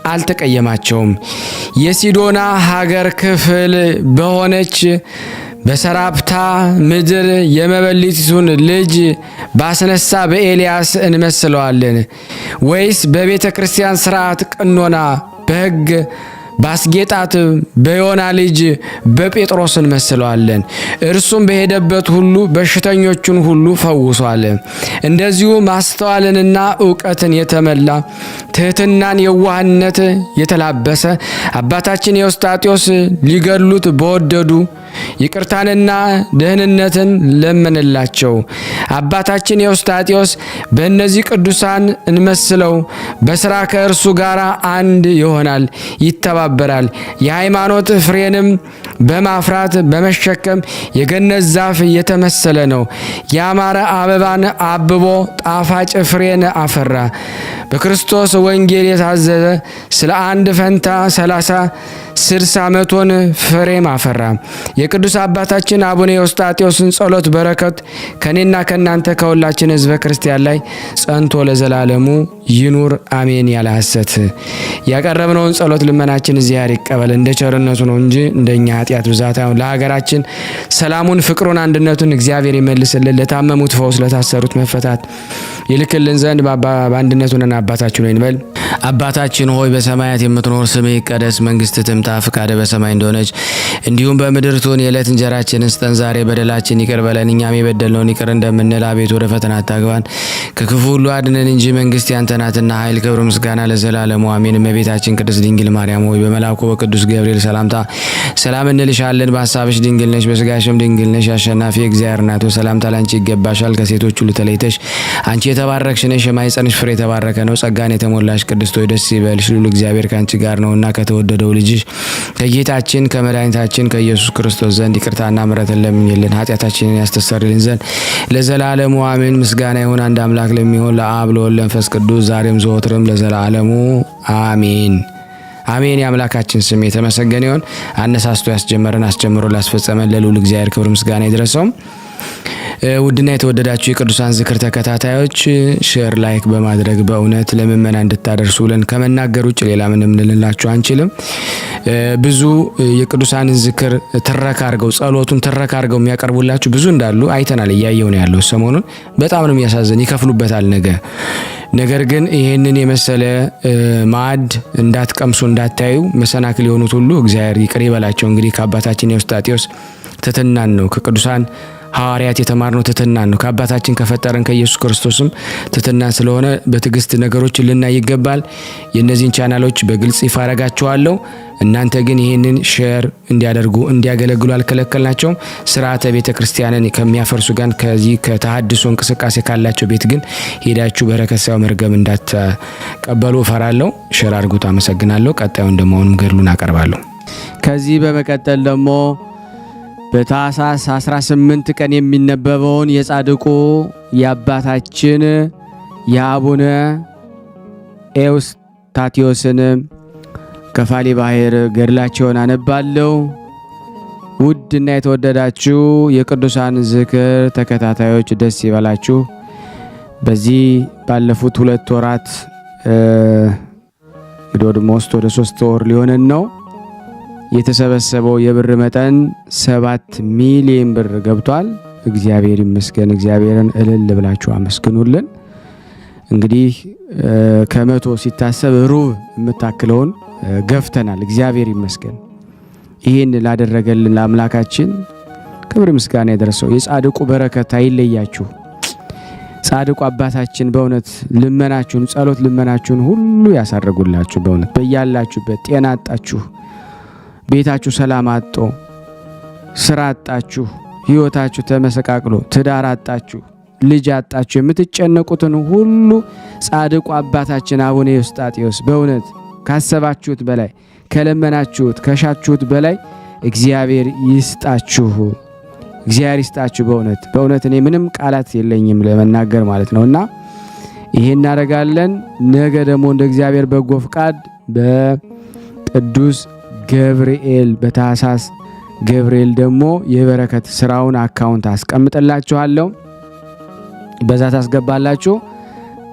አልተቀየማቸውም። የሲዶና ሀገር ክፍል በሆነች በሰራፕታ ምድር የመበለቲቱን ልጅ ባስነሳ በኤልያስ እንመስለዋለን? ወይስ በቤተ ክርስቲያን ሥርዓት ቀኖና በሕግ ባስጌጣት በዮና ልጅ በጴጥሮስ እንመስለዋለን? እርሱም በሄደበት ሁሉ በሽተኞቹን ሁሉ ፈውሷል። እንደዚሁ ማስተዋልንና ዕውቀትን የተመላ ትሕትናን የዋህነት የተላበሰ አባታችን ኤዎስጣቴዎስ ሊገድሉት በወደዱ ይቅርታንና ደህንነትን ለመነላቸው። አባታችን ኤዎስጣቴዎስ በእነዚህ ቅዱሳን እንመስለው፣ በሥራ ከእርሱ ጋር አንድ ይሆናል፣ ይተባበራል። የሃይማኖት ፍሬንም በማፍራት በመሸከም የገነት ዛፍ የተመሰለ ነው። ያማረ አበባን አብቦ ጣፋጭ ፍሬን አፈራ። በክርስቶስ ወንጌል የታዘዘ ስለ አንድ ፈንታ 30 60 መቶን ፍሬም አፈራ። የቅዱስ አባታችን አቡነ ኤዎስጣቴዎስን ጸሎት በረከት ከኔና ከናንተ ከሁላችን ሕዝበ ክርስቲያን ላይ ጸንቶ ለዘላለሙ ይኑር አሜን። ያለ ሐሰት ያቀረብነውን ጸሎት ልመናችን እግዚአብሔር ይቀበል፣ እንደ ቸርነቱ ነው እንጂ እንደኛ ኃጢአት ብዛት አይሁን። ለሀገራችን ሰላሙን፣ ፍቅሩን፣ አንድነቱን እግዚአብሔር ይመልስልን። ለታመሙት ፈውስ፣ ለታሰሩት መፈታት ይልክልን ዘንድ በአንድነቱ ነን አባታችን ሆይ እንበል። አባታችን ሆይ በሰማያት የምትኖር ስምህ ይቀደስ፣ መንግስትህ ትምጣ፣ ፈቃድህ በሰማይ እንደሆነች እንዲሁም በምድር ትሁን። የዕለት እንጀራችንን ስጠን ዛሬ፣ በደላችን ይቅር በለን እኛም የበደልነውን ይቅር እንደምንል፣ አቤቱ ወደ ፈተና አታግባን ከክፉ ሁሉ አድነን እንጂ መንግስት ያንተ ናትና ኃይል፣ ክብር፣ ምስጋና ለዘላለሙ አሜን። እመቤታችን ቅድስት ድንግል ማርያም ሆይ በመልአኩ በቅዱስ ገብርኤል ሰላምታ ሰላም እንልሻለን። በሐሳብሽ ድንግል ነሽ፣ በስጋሽም ድንግል ነሽ። አሸናፊ እግዚአብሔር እናት ሆይ ሰላምታ ላንቺ ይገባሻል። ከሴቶች ሁሉ ተለይተሽ አንቺ የተባረክሽ ነሽ፣ የማኅፀንሽ ፍሬ የተባረከ ነው። ጸጋን የተሞላሽ ቅድስት ሆይ ደስ ይበልሽ፣ ልዑል እግዚአብሔር ካንቺ ጋር ነውና ከተወደደው ልጅሽ ከጌታችን ከመድኃኒታችን ከኢየሱስ ክርስቶስ ዘንድ ይቅርታና ምሕረትን ለምኝልን ኃጢአታችንን ያስተሰርይልን ዘንድ ለዘላለሙ አሜን። ምስጋና ይሁን አንድ አምላክ ለሚሆን ለአብ ለወልድ ለመንፈስ ቅዱስ ዛሬም ዘወትርም ለዘላለሙ አሜን አሜን። የአምላካችን ስም የተመሰገነ ይሁን። አነሳስቶ ያስጀመረን አስጀምሮ ላስፈጸመን ለልዑል እግዚአብሔር ክብር ምስጋና ይድረሰው። ውድና የተወደዳችሁ የቅዱሳን ዝክር ተከታታዮች ሼር ላይክ በማድረግ በእውነት ለምእመናን እንድታደርሱ ብለን ከመናገር ውጭ ሌላ ምንም ልንላችሁ አንችልም። ብዙ የቅዱሳን ዝክር ትረካ አድርገው ጸሎቱን ትረካ አድርገው የሚያቀርቡላችሁ ብዙ እንዳሉ አይተናል። እያየው ነው ያለው ሰሞኑን በጣም ነው የሚያሳዝን። ይከፍሉበታል ነገር ግን ይሄንን የመሰለ ማዕድ እንዳትቀምሱ እንዳታዩ መሰናክል የሆኑት ሁሉ እግዚአብሔር ይቅር ይበላቸው። እንግዲህ ከአባታችን ኤዎስጣቴዎስ ትሕትናን ነው ከቅዱሳን ሐዋርያት የተማርነው ትሕትናን ነው። ከአባታችን ከፈጠረን ከኢየሱስ ክርስቶስም ትሕትናን ስለሆነ በትዕግስት ነገሮችን ልናይ ይገባል። የእነዚህን ቻናሎች በግልጽ ይፋ አረጋችኋለሁ። እናንተ ግን ይህንን ሼር እንዲያደርጉ እንዲያገለግሉ አልከለከልናቸውም። ስርዓተ ቤተ ክርስቲያንን ከሚያፈርሱ ጋር ከዚህ ከተሐድሶ እንቅስቃሴ ካላቸው ቤት ግን ሄዳችሁ በረከት ሳይሆን መርገም እንዳትቀበሉ እፈራለሁ። ሼር አድርጉት። አመሰግናለሁ። ቀጣዩን ደግሞ አሁንም ገድሉን አቀርባለሁ። ከዚህ በመቀጠል ደግሞ በታኅሳስ 18 ቀን የሚነበበውን የጻድቁ የአባታችን የአቡነ ኤዎስጣቴዎስን ከፋሌ ባሕር ገድላቸውን አነባለሁ። ውድና የተወደዳችሁ የቅዱሳን ዝክር ተከታታዮች ደስ ይበላችሁ። በዚህ ባለፉት 2 ወራት እንግዲህ ወደ 3 ወር ሊሆነን ነው የተሰበሰበው የብር መጠን 7 ሚሊዮን ብር ገብቷል። እግዚአብሔር ይመስገን። እግዚአብሔርን እልል ብላችሁ አመስግኑልን። እንግዲህ ከመቶ ሲታሰብ ሩብ የምታክለውን ገፍተናል። እግዚአብሔር ይመስገን። ይህን ላደረገልን ለአምላካችን ክብር ምስጋና ይድረሰው። የጻድቁ በረከት አይለያችሁ። ጻድቁ አባታችን በእውነት ልመናችሁን ጸሎት ልመናችሁን ሁሉ ያሳርጉላችሁ። በእውነት በያላችሁበት ጤና አጣችሁ፣ ቤታችሁ ሰላም አጥቶ፣ ስራ አጣችሁ፣ ህይወታችሁ ተመሰቃቅሎ፣ ትዳር አጣችሁ፣ ልጅ አጣችሁ የምትጨነቁትን ሁሉ ጻድቁ አባታችን አቡነ ኤዎስጣቴዎስ በእውነት ካሰባችሁት በላይ ከለመናችሁት ከሻችሁት በላይ እግዚአብሔር ይስጣችሁ። እግዚአብሔር ይስጣችሁ። በእውነት እኔ ምንም ቃላት የለኝም ለመናገር ማለት ነውና ይሄን እናደርጋለን። ነገ ደግሞ እንደ እግዚአብሔር በጎ ፍቃድ በቅዱስ ገብርኤል በታኅሳስ ገብርኤል ደግሞ የበረከት ስራውን አካውንት አስቀምጥላችኋለሁ። በዛ ታስገባላችሁ።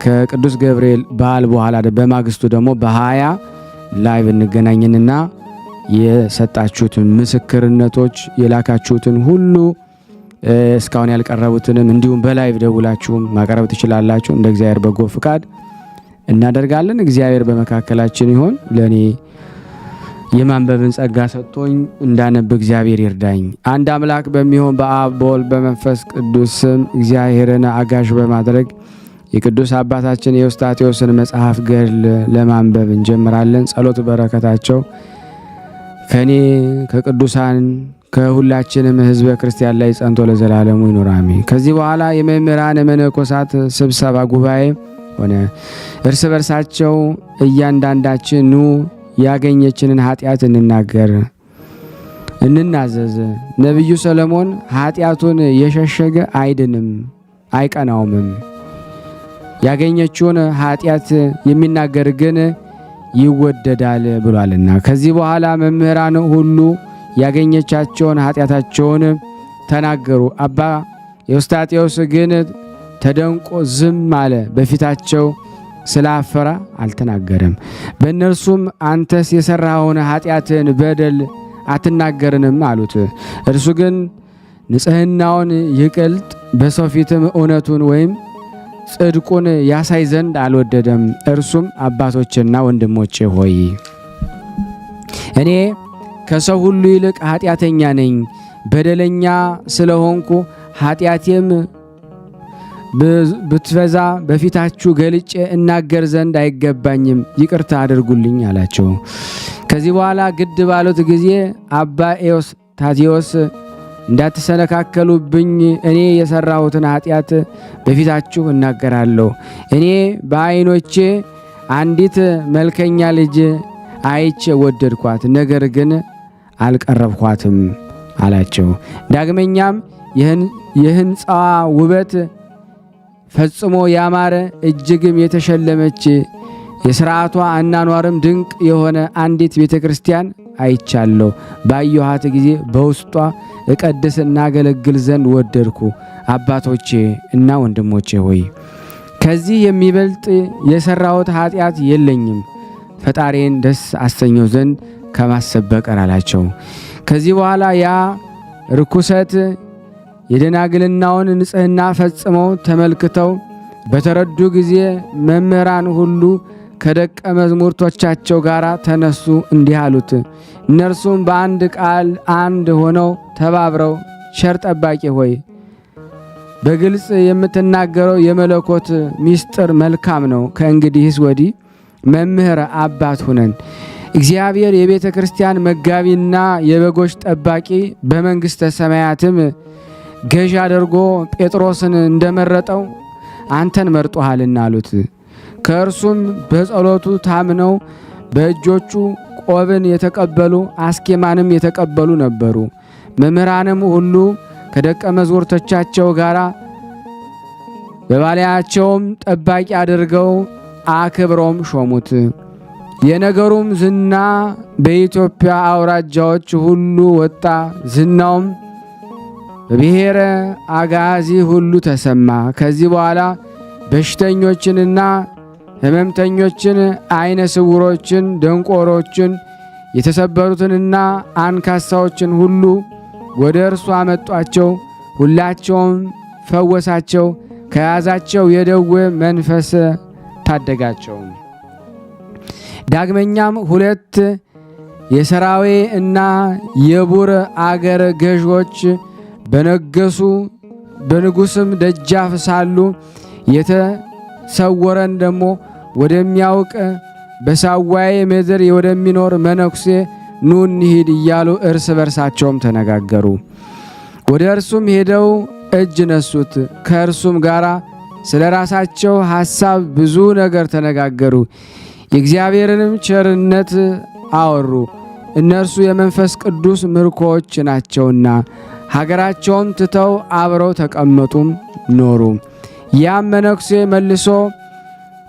ከቅዱስ ገብርኤል በዓል በኋላ በማግስቱ ደግሞ በ20 ላይቭ እንገናኝንና የሰጣችሁትን ምስክርነቶች የላካችሁትን ሁሉ እስካሁን ያልቀረቡትንም እንዲሁም በላይቭ ደውላችሁም ማቅረብ ትችላላችሁ። እንደ እግዚአብሔር በጎ ፍቃድ እናደርጋለን። እግዚአብሔር በመካከላችን ይሆን። ለኔ የማንበብን ጸጋ ሰጥቶኝ እንዳነብ እግዚአብሔር ይርዳኝ። አንድ አምላክ በሚሆን በአብ በወልድ በመንፈስ ቅዱስ ስም እግዚአብሔርን አጋዥ በማድረግ የቅዱስ አባታችን የኤዎስጣቴዎስን መጽሐፍ ገድል ለማንበብ እንጀምራለን። ጸሎት በረከታቸው ከኔ ከቅዱሳን ከሁላችንም ሕዝበ ክርስቲያን ላይ ጸንቶ ለዘላለሙ ይኑር አሜን። ከዚህ በኋላ የመምህራን የመነኮሳት ስብሰባ ጉባኤ ሆነ። እርስ በርሳቸው እያንዳንዳችን ኑ ያገኘችንን ኃጢአት እንናገር እንናዘዝ። ነቢዩ ሰለሞን ኃጢአቱን የሸሸገ አይድንም አይቀናውምም፣ ያገኘችውን ኃጢአት የሚናገር ግን ይወደዳል ብሏልና። ከዚህ በኋላ መምህራን ሁሉ ያገኘቻቸውን ኃጢአታቸውን ተናገሩ። አባ ኤዎስጣቴዎስ ግን ተደንቆ ዝም አለ። በፊታቸው ስላፈረ አልተናገረም። በእነርሱም አንተስ የሰራኸውን ኃጢአትን በደል አትናገርንም አሉት። እርሱ ግን ንጽሕናውን ይቅልጥ በሰው ፊትም እውነቱን ወይም ጽድቁን ያሳይ ዘንድ አልወደደም። እርሱም አባቶችና ወንድሞቼ ሆይ እኔ ከሰው ሁሉ ይልቅ ኃጢአተኛ ነኝ። በደለኛ ስለሆንኩ ኃጢአቴም ብትበዛ በፊታችሁ ገልጬ እናገር ዘንድ አይገባኝም፣ ይቅርታ አድርጉልኝ አላቸው። ከዚህ በኋላ ግድ ባሉት ጊዜ አባ ኤዎስጣቴዎስ እንዳትሰነካከሉብኝ እኔ የሰራሁትን ኃጢአት በፊታችሁ እናገራለሁ። እኔ በዓይኖቼ አንዲት መልከኛ ልጅ አይቼ ወደድኳት፣ ነገር ግን አልቀረብኳትም አላቸው። ዳግመኛም የሕንፃዋ ውበት ፈጽሞ ያማረ እጅግም የተሸለመች የሥርዓቷ አናኗርም ድንቅ የሆነ አንዲት ቤተ ክርስቲያን አይቻለሁ። ባየኋት ጊዜ በውስጧ እቀድስና አገለግል ዘንድ ወደድኩ። አባቶቼ እና ወንድሞቼ ሆይ ከዚህ የሚበልጥ የሰራሁት ኃጢአት የለኝም፣ ፈጣሪን ደስ አሰኘው ዘንድ ከማሰብ በቀር አላቸው። ከዚህ በኋላ ያ ርኩሰት የደናግልናውን ንጽሕና ፈጽመው ተመልክተው በተረዱ ጊዜ መምህራን ሁሉ ከደቀ መዛሙርቶቻቸው ጋር ተነሱ፣ እንዲህ አሉት። እነርሱም በአንድ ቃል አንድ ሆነው ተባብረው ቸር ጠባቂ ሆይ በግልጽ የምትናገረው የመለኮት ምስጢር መልካም ነው። ከእንግዲህስ ወዲህ መምህር አባት ሁነን። እግዚአብሔር የቤተ ክርስቲያን መጋቢና የበጎች ጠባቂ በመንግሥተ ሰማያትም ገዥ አድርጎ ጴጥሮስን እንደመረጠው አንተን መርጦሃልና አሉት። ከእርሱም በጸሎቱ ታምነው በእጆቹ ቆብን የተቀበሉ አስኬማንም የተቀበሉ ነበሩ። መምህራንም ሁሉ ከደቀ መዛሙርቶቻቸው ጋር በባልያቸውም ጠባቂ አድርገው አክብረውም ሾሙት። የነገሩም ዝና በኢትዮጵያ አውራጃዎች ሁሉ ወጣ። ዝናውም በብሔረ አጋዚ ሁሉ ተሰማ። ከዚህ በኋላ በሽተኞችንና ሕመምተኞችን፣ አይነ ስውሮችን፣ ደንቆሮችን፣ የተሰበሩትንና አንካሳዎችን ሁሉ ወደ እርሱ አመጧቸው። ሁላቸውም ፈወሳቸው። ከያዛቸው የደዌ መንፈስ ታደጋቸው። ዳግመኛም 2 የሰራዌ እና የቡር አገር ገዦች በነገሱ በንጉስም ደጃፍ ሳሉ የተሰወረን ደግሞ ወደሚያውቅ በሳዋዬ ምድር ወደሚኖር መነኩሴ ኑ እንሂድ እያሉ እርስ በርሳቸውም ተነጋገሩ። ወደ እርሱም ሄደው እጅ ነሱት። ከእርሱም ጋር ስለ ራሳቸው ሐሳብ ብዙ ነገር ተነጋገሩ። የእግዚአብሔርንም ቸርነት አወሩ። እነርሱ የመንፈስ ቅዱስ ምርኮዎች ናቸውና ሀገራቸውን ትተው አብረው ተቀመጡም ኖሩ። ያም መነኩሴ መልሶ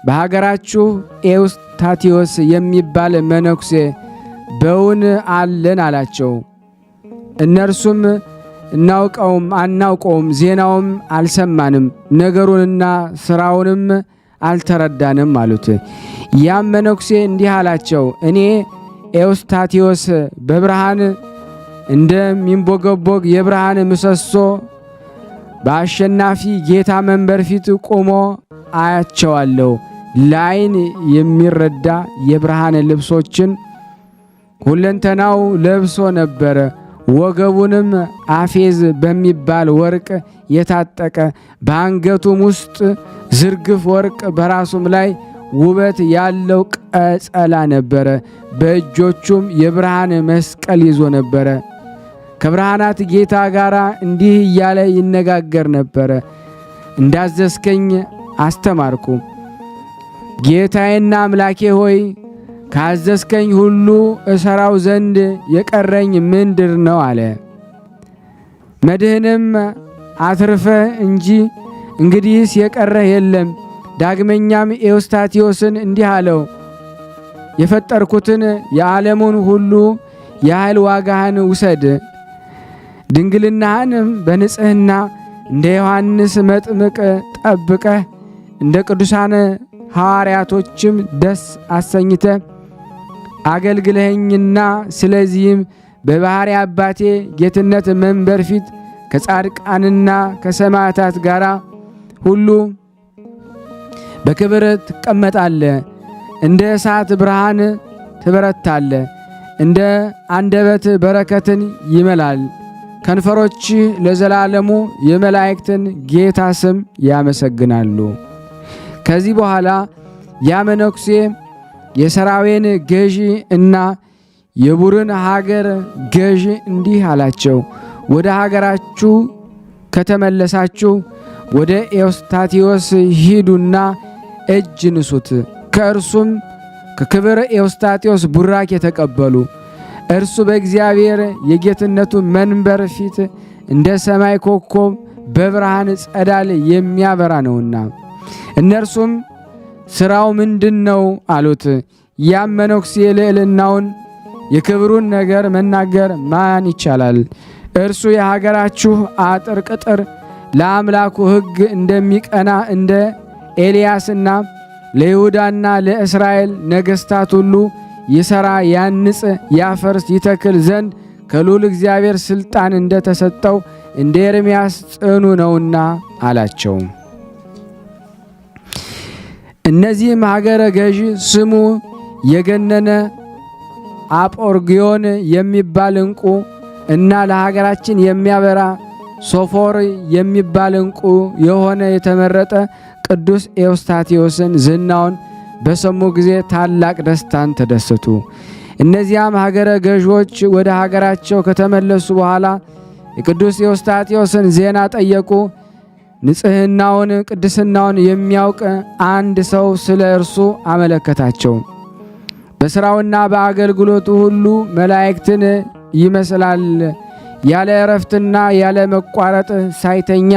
በሀገራችሁ ኤዎስታቴዎስ የሚባል መነኩሴ በውን አለን አላቸው። እነርሱም አናውቀውም፣ ዜናውም አልሰማንም፣ ነገሩንና ሥራውንም አልተረዳንም አሉት። ያም መነኩሴ እንዲህ አላቸው፣ እኔ ኤዎስታቴዎስ በብርሃን እንደሚንቦገቦግ የብርሃን ምሰሶ በአሸናፊ ጌታ መንበር ፊት ቆሞ አያቸዋለሁ። ለዓይን የሚረዳ የብርሃን ልብሶችን ሁለንተናው ለብሶ ነበረ። ወገቡንም አፌዝ በሚባል ወርቅ የታጠቀ በአንገቱም ውስጥ ዝርግፍ ወርቅ በራሱም ላይ ውበት ያለው ቀጸላ ነበረ። በእጆቹም የብርሃን መስቀል ይዞ ነበረ። ከብርሃናት ጌታ ጋር እንዲህ እያለ ይነጋገር ነበረ። እንዳዘዝከኝ አስተማርኩ። ጌታዬና አምላኬ ሆይ ካዘዝከኝ ሁሉ እሰራው ዘንድ የቀረኝ ምንድር ነው አለ። መድህንም አትርፈህ እንጂ እንግዲህስ የቀረህ የለም። ዳግመኛም ኤዎስታቴዎስን እንዲህ አለው፣ የፈጠርኩትን የዓለሙን ሁሉ ያህል ዋጋህን ውሰድ። ድንግልናህንም በንጽሕና እንደ ዮሐንስ መጥምቅ ጠብቀህ እንደ ቅዱሳን ሐዋርያቶችም ደስ አሰኝተ አገልግለኸኝና ስለዚህም በባሕሪ አባቴ ጌትነት መንበር ፊት ከጻድቃንና ከሰማዕታት ጋር ሁሉ በክብር ትቀመጣለ። እንደ እሳት ብርሃን ትበረታለ። እንደ አንደበት በረከትን ይመላል። ከንፈሮች ለዘላለሙ የመላእክትን ጌታ ስም ያመሰግናሉ። ከዚህ በኋላ ያ መነኩሴ የሰራዌን ገዢ እና የቡርን ሀገር ገዢ እንዲህ አላቸው፣ ወደ ሀገራችሁ ከተመለሳችሁ ወደ ኤዎስታቴዎስ ሂዱና እጅ ንሱት። ከእርሱም ከክብር ኤዎስታቴዎስ ቡራኬ ተቀበሉ። እርሱ በእግዚአብሔር የጌትነቱ መንበር ፊት እንደ ሰማይ ኮከብ በብርሃን ጸዳል የሚያበራ ነውና። እነርሱም ሥራው ምንድን ነው አሉት። ያም መነኩሴ ልዕልናውን የክብሩን ነገር መናገር ማን ይቻላል? እርሱ የሀገራችሁ አጥር ቅጥር ለአምላኩ ሕግ እንደሚቀና እንደ ኤልያስና ለይሁዳና ለእስራኤል ነገሥታት ሁሉ ይሠራ፣ ያንጽ፣ ያፈርስ፣ ይተክል ዘንድ ከልዑል እግዚአብሔር ሥልጣን እንደ ተሰጠው እንደ ኤርምያስ ጽኑ ነውና አላቸው። እነዚህም ሀገረ ገዥ ስሙ የገነነ አጶርጊዮን የሚባል ዕንቁ እና ለሀገራችን የሚያበራ ሶፎር የሚባል ዕንቁ የሆነ የተመረጠ ቅዱስ ኤዎስታቴዎስን ዝናውን በሰሙ ጊዜ ታላቅ ደስታን ተደሰቱ። እነዚያም ሀገረ ገዦች ወደ ሀገራቸው ከተመለሱ በኋላ የቅዱስ ኤዎስታቴዎስን ዜና ጠየቁ። ንጽሕናውን ቅድስናውን የሚያውቅ አንድ ሰው ስለ እርሱ አመለከታቸው። በሥራውና በአገልግሎቱ ሁሉ መላእክትን ይመስላል። ያለ እረፍትና ያለ መቋረጥ ሳይተኛ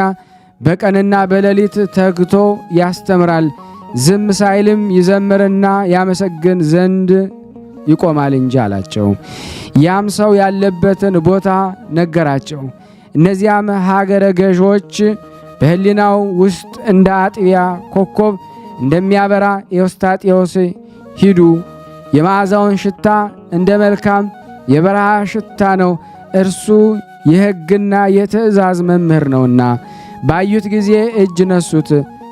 በቀንና በሌሊት ተግቶ ያስተምራል። ዝም ሳይልም ይዘምርና ያመሰግን ዘንድ ይቆማል እንጂ አላቸው። ያም ሰው ያለበትን ቦታ ነገራቸው። እነዚያም ሀገረ ገዦች በሕሊናው ውስጥ እንደ አጥቢያ ኮከብ እንደሚያበራ ኤዎስታቴዎስ ሂዱ፣ የመዓዛውን ሽታ እንደ መልካም የበረሃ ሽታ ነው፣ እርሱ የሕግና የትእዛዝ መምህር ነውና። ባዩት ጊዜ እጅ ነሱት፣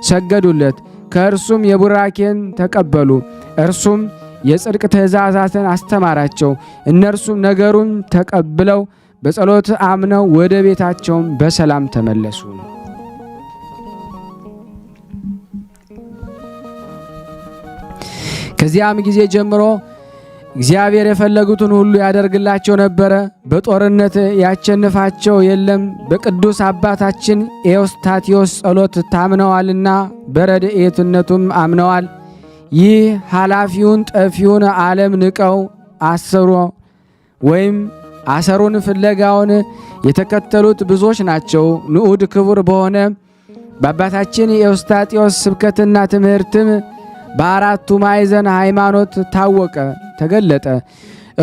ሰገዱለት። ከእርሱም የቡራኬን ተቀበሉ። እርሱም የጽድቅ ትእዛዛትን አስተማራቸው። እነርሱም ነገሩን ተቀብለው በጸሎት አምነው ወደ ቤታቸውም በሰላም ተመለሱ። ከዚያም ጊዜ ጀምሮ እግዚአብሔር የፈለጉትን ሁሉ ያደርግላቸው ነበረ። በጦርነት ያቸንፋቸው የለም። በቅዱስ አባታችን ኤዎስታቴዎስ ጸሎት ታምነዋልና በረድኤትነቱም አምነዋል። ይህ ኃላፊውን ጠፊውን ዓለም ንቀው አሰሩን ፍለጋውን የተከተሉት ብዙዎች ናቸው። ንዑድ ክቡር በሆነ በአባታችን የኤዎስጣቴዎስ ስብከትና ትምህርትም በአራቱ ማዕዘነ ሃይማኖት ታወቀ፣ ተገለጠ።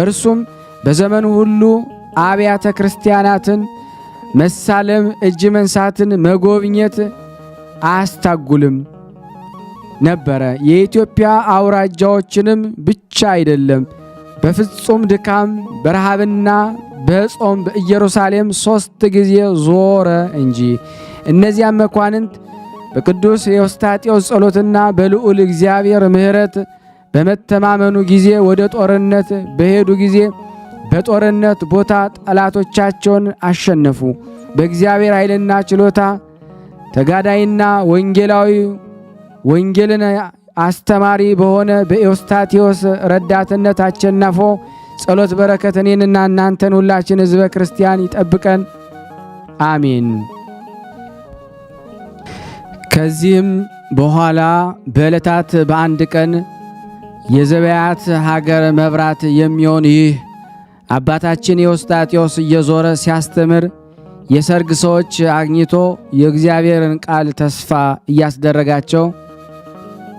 እርሱም በዘመኑ ሁሉ አብያተ ክርስቲያናትን መሳለም፣ እጅ መንሳትን መጎብኘት አያስታጉልም ነበረ። የኢትዮጵያ አውራጃዎችንም ብቻ አይደለም፣ በፍጹም ድካም በረሃብና በጾም በኢየሩሳሌም 3 ጊዜ ዞረ እንጂ። እነዚያም መኳንንት በቅዱስ ኤዎስጣቴዎስ ጸሎትና በልዑል እግዚአብሔር ምሕረት በመተማመኑ ጊዜ ወደ ጦርነት በሄዱ ጊዜ በጦርነት ቦታ ጠላቶቻቸውን አሸነፉ። በእግዚአብሔር ኃይልና ችሎታ ተጋዳይና ወንጌልን አስተማሪ በሆነ በኤዎስጣቴዎስ ረዳትነት አሸናፎ ጸሎት በረከት እኔንና እናንተን ሁላችን ሕዝበ ክርስቲያን ይጠብቀን፣ አሜን። ከዚህም በኋላ በዕለታት በአንድ ቀን የዘበያት ሀገር መብራት የሚሆን ይህ አባታችን ኤዎስጣቴዎስ እየዞረ ሲያስተምር የሰርግ ሰዎች አግኝቶ የእግዚአብሔርን ቃል ተስፋ እያስደረጋቸው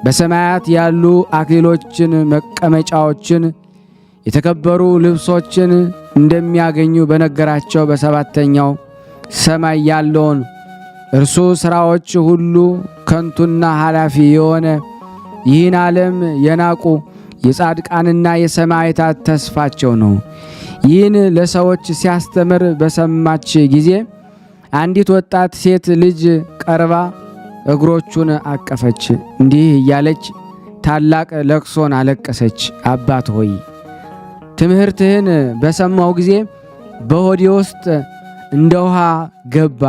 በሰማያት ያሉ አክሊሎችን፣ መቀመጫዎችን፣ የተከበሩ ልብሶችን እንደሚያገኙ በነገራቸው በሰባተኛው ሰማይ ያለውን እርሱ ሥራዎች ሁሉ ከንቱና ኃላፊ የሆነ ይህን ዓለም የናቁ የጻድቃንና የሰማዕታት ተስፋቸው ነው። ይህን ለሰዎች ሲያስተምር በሰማች ጊዜ አንዲት ወጣት ሴት ልጅ ቀርባ እግሮቹን አቀፈች። እንዲህ እያለች ታላቅ ለቅሶን አለቀሰች። አባት ሆይ ትምህርትህን በሰማው ጊዜ በሆዴ ውስጥ እንደ ውሃ ገባ፣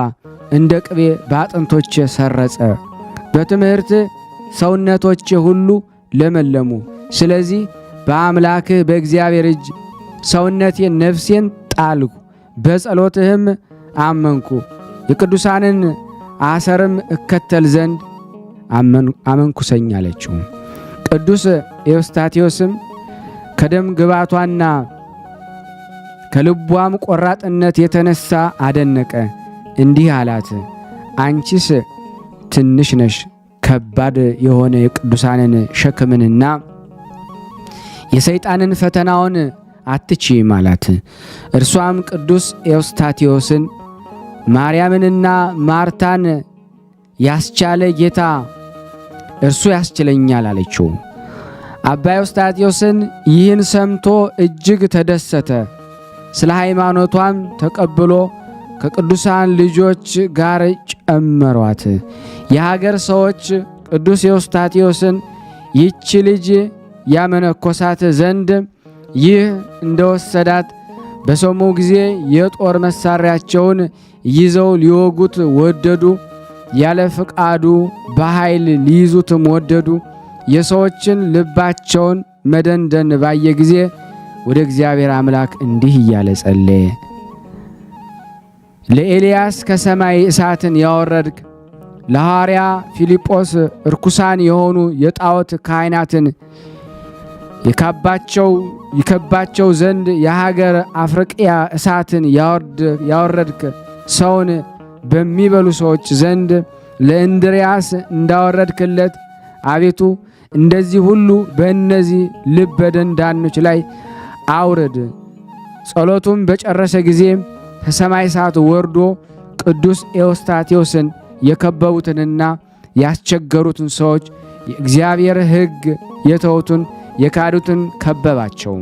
እንደ ቅቤ በአጥንቶቼ ሰረጸ። በትምህርት ሰውነቶቼ ሁሉ ለመለሙ። ስለዚህ በአምላክህ በእግዚአብሔር እጅ ሰውነቴን ነፍሴን ጣልኩ፣ በጸሎትህም አመንኩ። የቅዱሳንን አሰርም እከተል ዘንድ አመንኩሰኝ አለችው። ቅዱስ ኤዎስጣቴዎስም ከደም ግባቷና ከልቧም ቆራጥነት የተነሳ አደነቀ። እንዲህ አላት፣ አንቺስ ትንሽ ነሽ፣ ከባድ የሆነ የቅዱሳንን ሸክምንና የሰይጣንን ፈተናውን አትችይም አላት። እርሷም ቅዱስ ኤዎስጣቴዎስን ማርያምንና ማርታን ያስቻለ ጌታ እርሱ ያስችለኛል አለችው። አባ ኤዎስጣቴዎስን ይህን ሰምቶ እጅግ ተደሰተ። ስለ ሃይማኖቷም ተቀብሎ ከቅዱሳን ልጆች ጋር ጨመሯት። የሀገር ሰዎች ቅዱስ ኤዎስጣቴዎስን ይህች ልጅ ያመነኮሳት ዘንድ ይህ እንደወሰዳት በሰሙ ጊዜ የጦር መሳሪያቸውን ይዘው ሊወጉት ወደዱ። ያለ ፍቃዱ በኃይል ሊይዙትም ወደዱ። የሰዎችን ልባቸውን መደንደን ባየ ጊዜ ወደ እግዚአብሔር አምላክ እንዲህ እያለ ጸለየ። ለኤልያስ ከሰማይ እሳትን ያወረድክ፣ ለሐዋርያ ፊልጶስ ርኩሳን የሆኑ የጣዖት ካህናትን ይከባቸው ዘንድ የሀገር አፍርቅያ እሳትን ያወረድክ፣ ሰውን በሚበሉ ሰዎች ዘንድ ለእንድርያስ እንዳወረድክለት አቤቱ እንደዚህ ሁሉ በእነዚህ ልበ ደንዳኖች ላይ አውርድ። ጸሎቱም በጨረሰ ጊዜ ከሰማይ እሳት ወርዶ ቅዱስ ኤዎስጣቴዎስን የከበቡትንና ያስቸገሩትን ሰዎች የእግዚአብሔር ሕግ የተውትን የካዱትን ከበባቸው።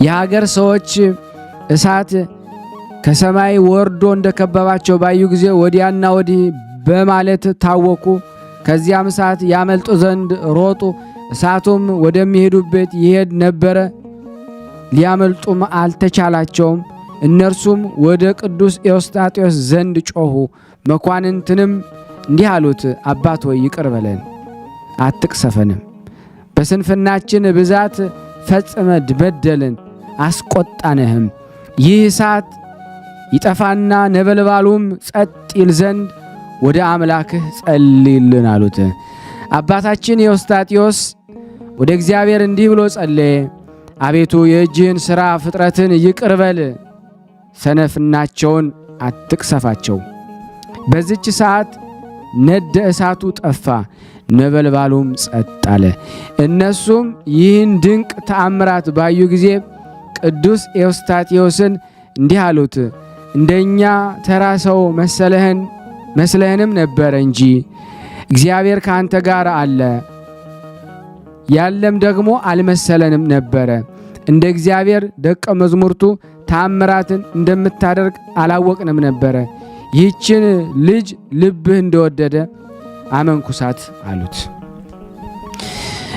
የሀገር ሰዎች እሳት ከሰማይ ወርዶ እንደከበባቸው ባዩ ጊዜ ወዲያና ወዲህ በማለት ታወኩ። ከዚያም እሳት ያመልጡ ዘንድ ሮጡ። እሳቱም ወደሚሄዱበት ይሄድ ነበረ፣ ሊያመልጡም አልተቻላቸውም። እነርሱም ወደ ቅዱስ ኤዎስጣቴዎስ ዘንድ ጮኹ። መኳንንትንም እንዲህ አሉት፣ አባት ሆይ ይቅር በለን፣ አትቅሰፈንም። በስንፍናችን ብዛት ፈጽመ በደልን አስቆጣንህም። ይህ እሳት ይጠፋና ነበልባሉም ጸጥ ይል ዘንድ ወደ አምላክህ ጸልይልን አሉት። አባታችን ኤዎስጣቴዎስ ወደ እግዚአብሔር እንዲህ ብሎ ጸለየ። አቤቱ የእጅህን ሥራ ፍጥረትን ይቅር በል፣ ሰነፍናቸውን አትቅሰፋቸው። በዚች ሰዓት ነደ እሳቱ ጠፋ፣ ነበልባሉም ጸጥ አለ። እነሱም ይህን ድንቅ ተአምራት ባዩ ጊዜ ቅዱስ ኤዎስጣቴዎስን እንዲህ አሉት፣ እንደኛ ተራ ሰው መስለህንም ነበረ እንጂ እግዚአብሔር ከአንተ ጋር አለ። ያለም ደግሞ አልመሰለንም ነበረ። እንደ እግዚአብሔር ደቀ መዝሙርቱ ተአምራትን እንደምታደርግ አላወቅንም ነበረ። ይህችን ልጅ ልብህ እንደወደደ አመንኩሳት አሉት።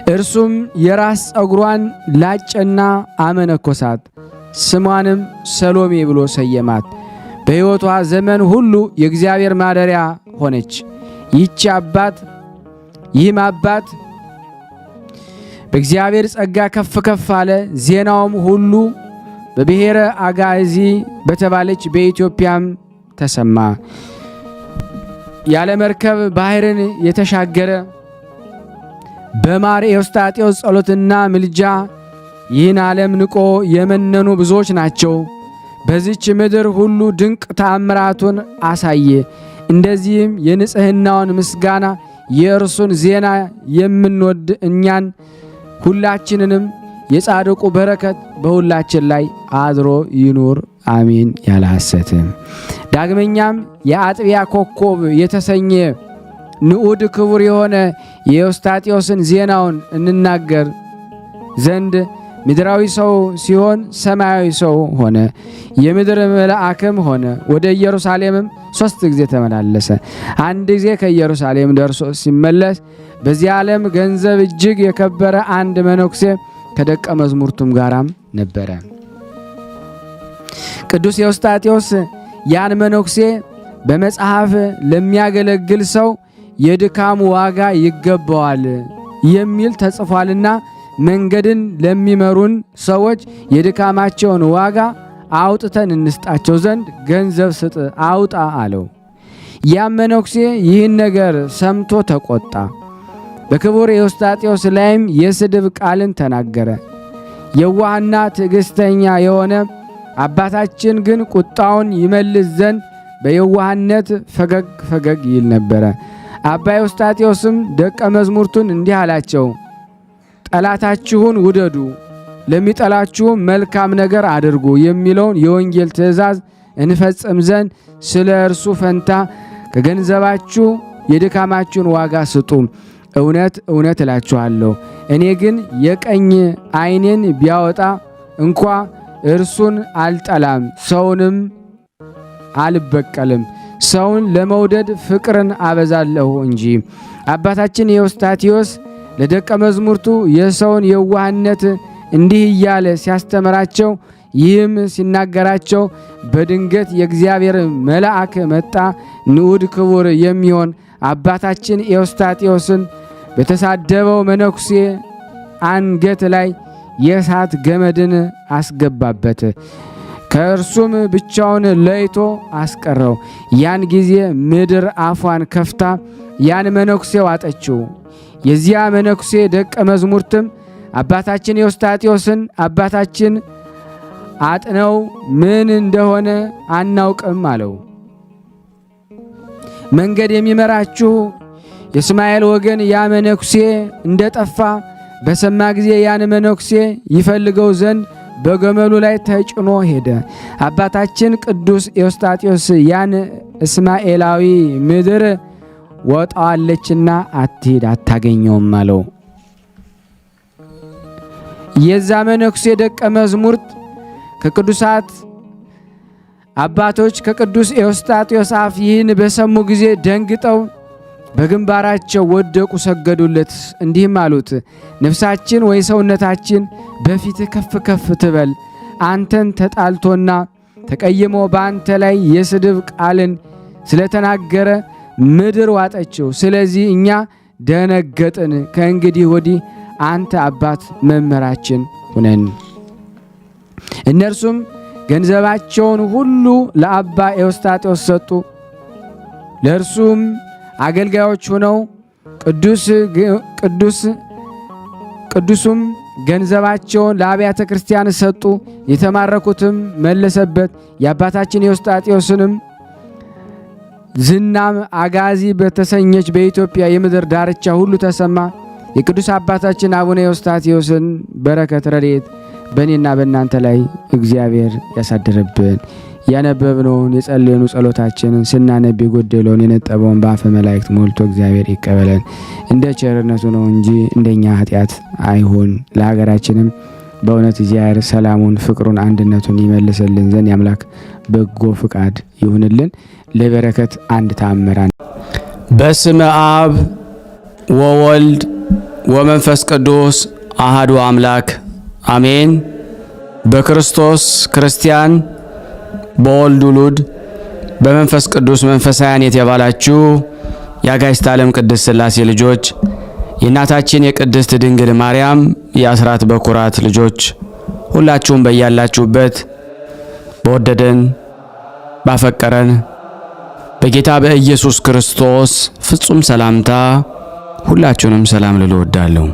እርሱም የራስ ጸጉሯን ላጨና አመነኮሳት። ስሟንም ሰሎሜ ብሎ ሰየማት። በሕይወቷ ዘመን ሁሉ የእግዚአብሔር ማደሪያ ሆነች። ይህም አባት በእግዚአብሔር ጸጋ ከፍ ከፍ አለ። ዜናውም ሁሉ በብሔረ አጋዚ በተባለች በኢትዮጵያም ተሰማ። ያለ መርከብ ባሕርን የተሻገረ በማር ኤዎስጣቴዎስ ጸሎትና ምልጃ ይህን ዓለም ንቆ የመነኑ ብዙዎች ናቸው። በዚች ምድር ሁሉ ድንቅ ተአምራቱን አሳየ። እንደዚህም የንጽሕናውን ምስጋና የእርሱን ዜና የምንወድ እኛን ሁላችንንም የጻድቁ በረከት በሁላችን ላይ አድሮ ይኑር አሜን ያለ ሐሰት። ዳግመኛም የአጥቢያ ኮከብ የተሰኘ ንዑድ ክቡር የሆነ የኤዎስጣቴዎስን ዜናውን እንናገር ዘንድ ምድራዊ ሰው ሲሆን ሰማያዊ ሰው ሆነ። የምድር መልአክም ሆነ። ወደ ኢየሩሳሌምም 3 ጊዜ ተመላለሰ። አንድ ጊዜ ከኢየሩሳሌም ደርሶ ሲመለስ በዚህ ዓለም ገንዘብ እጅግ የከበረ አንድ መነኩሴ ከደቀ መዝሙርቱም ጋራም ነበረ። ቅዱስ ኤዎስጣቴዎስ ያን መነኩሴ በመጽሐፍ ለሚያገለግል ሰው የድካሙ ዋጋ ይገባዋል የሚል ተጽፏልና መንገድን ለሚመሩን ሰዎች የድካማቸውን ዋጋ አውጥተን እንስጣቸው ዘንድ ገንዘብ ስጥ አውጣ አለው። ያም መነኩሴ ይህን ነገር ሰምቶ ተቆጣ። በክቡር ኤዎስጣቴዎስ ላይም የስድብ ቃልን ተናገረ። የዋህና ትዕግስተኛ የሆነ አባታችን ግን ቁጣውን ይመልስ ዘንድ በየዋህነት ፈገግ ፈገግ ይል ነበረ። አባ ኤዎስጣቴዎስም ደቀ መዝሙርቱን እንዲህ አላቸው፣ ጠላታችሁን ውደዱ፣ ለሚጠላችሁም መልካም ነገር አድርጉ የሚለውን የወንጌል ትእዛዝ እንፈጽም ዘንድ ስለ እርሱ ፈንታ ከገንዘባችሁ የድካማችሁን ዋጋ ስጡ። እውነት እውነት እላችኋለሁ እኔ ግን የቀኝ ዓይኔን ቢያወጣ እንኳ እርሱን አልጠላም፣ ሰውንም አልበቀልም። ሰውን ለመውደድ ፍቅርን አበዛለሁ እንጂ። አባታችን ኤዎስጣቴዎስ ለደቀ መዝሙርቱ የሰውን የዋህነት እንዲህ እያለ ሲያስተምራቸው፣ ይህም ሲናገራቸው በድንገት የእግዚአብሔር መልአክ መጣ። ንዑድ ክቡር የሚሆን አባታችን ኤዎስጣቴዎስን በተሳደበው መነኩሴ አንገት ላይ የእሳት ገመድን አስገባበት። ከእርሱም ብቻውን ለይቶ አስቀረው። ያን ጊዜ ምድር አፏን ከፍታ ያን መነኩሴ ዋጠችው። የዚያ መነኩሴ ደቀ መዝሙርትም አባታችን ኤዎስጣቴዎስን አባታችን አጥነው ምን እንደሆነ አናውቅም አለው። መንገድ የሚመራችሁ የእስማኤል ወገን ያ መነኩሴ እንደጠፋ በሰማ ጊዜ ያን መነኩሴ ይፈልገው ዘንድ በገመሉ ላይ ተጭኖ ሄደ። አባታችን ቅዱስ ኤዎስጣቴዎስ ያን እስማኤላዊ ምድር ወጣዋለችና አትሂድ አታገኘውም አለው። የዛ መነኩሴ ደቀ መዝሙርት ከቅዱሳት አባቶች ከቅዱስ ኤዎስጣቴዎስ አፍ ይህን በሰሙ ጊዜ ደንግጠው በግንባራቸው ወደቁ፣ ሰገዱለት። እንዲህም አሉት፣ ነፍሳችን ወይ ሰውነታችን በፊትህ ከፍ ከፍ ትበል። አንተን ተጣልቶና ተቀይሞ በአንተ ላይ የስድብ ቃልን ስለተናገረ ምድር ዋጠችው። ስለዚህ እኛ ደነገጥን፣ ከእንግዲህ ወዲህ አንተ አባት መምህራችን ሁነን። እነርሱም ገንዘባቸውን ሁሉ ለአባ ኤዎስጣቴዎስ ሰጡ። ለእርሱም አገልጋዮች ሆነው ቅዱሱም ገንዘባቸውን ለአብያተ ክርስቲያን ሰጡ። የተማረኩትም መለሰበት። የአባታችን ኤዎስጣቴዎስንም ዝናም አጋዚ በተሰኘች በኢትዮጵያ የምድር ዳርቻ ሁሉ ተሰማ። የቅዱስ አባታችን አቡነ ኤዎስጣቴዎስን በረከት ረድኤት በእኔና በእናንተ ላይ እግዚአብሔር ያሳድርብን። ያነበብነውን የጸለየኑ ጸሎታችንን ስናነብ የጎደለውን የነጠበውን በአፈ መላእክት ሞልቶ እግዚአብሔር ይቀበለን። እንደ ቸርነቱ ነው እንጂ እንደኛ ኃጢአት አይሁን። ለሀገራችንም በእውነት እግዚአብሔር ሰላሙን፣ ፍቅሩን፣ አንድነቱን ይመልስልን ዘንድ የአምላክ በጎ ፍቃድ ይሁንልን። ለበረከት አንድ ተአምራን። በስመ አብ ወወልድ ወመንፈስ ቅዱስ አሃዱ አምላክ አሜን። በክርስቶስ ክርስቲያን በወልድ ውሉድ በመንፈስ ቅዱስ መንፈሳውያን የተባላችሁ የአጋዕዝተ ዓለም ቅድስት ሥላሴ ልጆች የእናታችን የቅድስት ድንግል ማርያም የአስራት በኩራት ልጆች ሁላችሁም በያላችሁበት በወደደን ባፈቀረን በጌታ በኢየሱስ ክርስቶስ ፍጹም ሰላምታ ሁላችሁንም ሰላም ልል እወዳለሁ።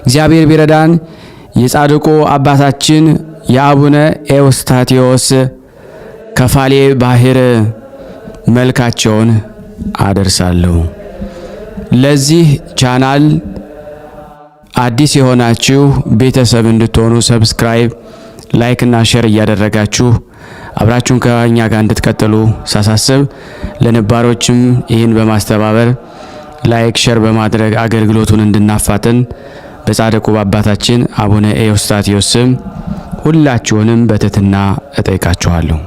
እግዚአብሔር ቢረዳን የጻድቁ አባታችን የአቡነ ኤዎስጣቴዎስ ከፋሌ ባህር መልካቸውን አደርሳለሁ። ለዚህ ቻናል አዲስ የሆናችሁ ቤተሰብ እንድትሆኑ ሰብስክራይብ፣ ላይክ እና ሼር እያደረጋችሁ አብራችሁን ከኛ ጋር እንድትቀጥሉ ሳሳስብ፣ ለነባሮችም ይህን በማስተባበር ላይክ ሼር በማድረግ አገልግሎቱን እንድናፋጥን በጻድቁ አባታችን አቡነ ኤዎስጣቴዎስ ስም ሁላችሁንም በትህትና እጠይቃችኋለሁ።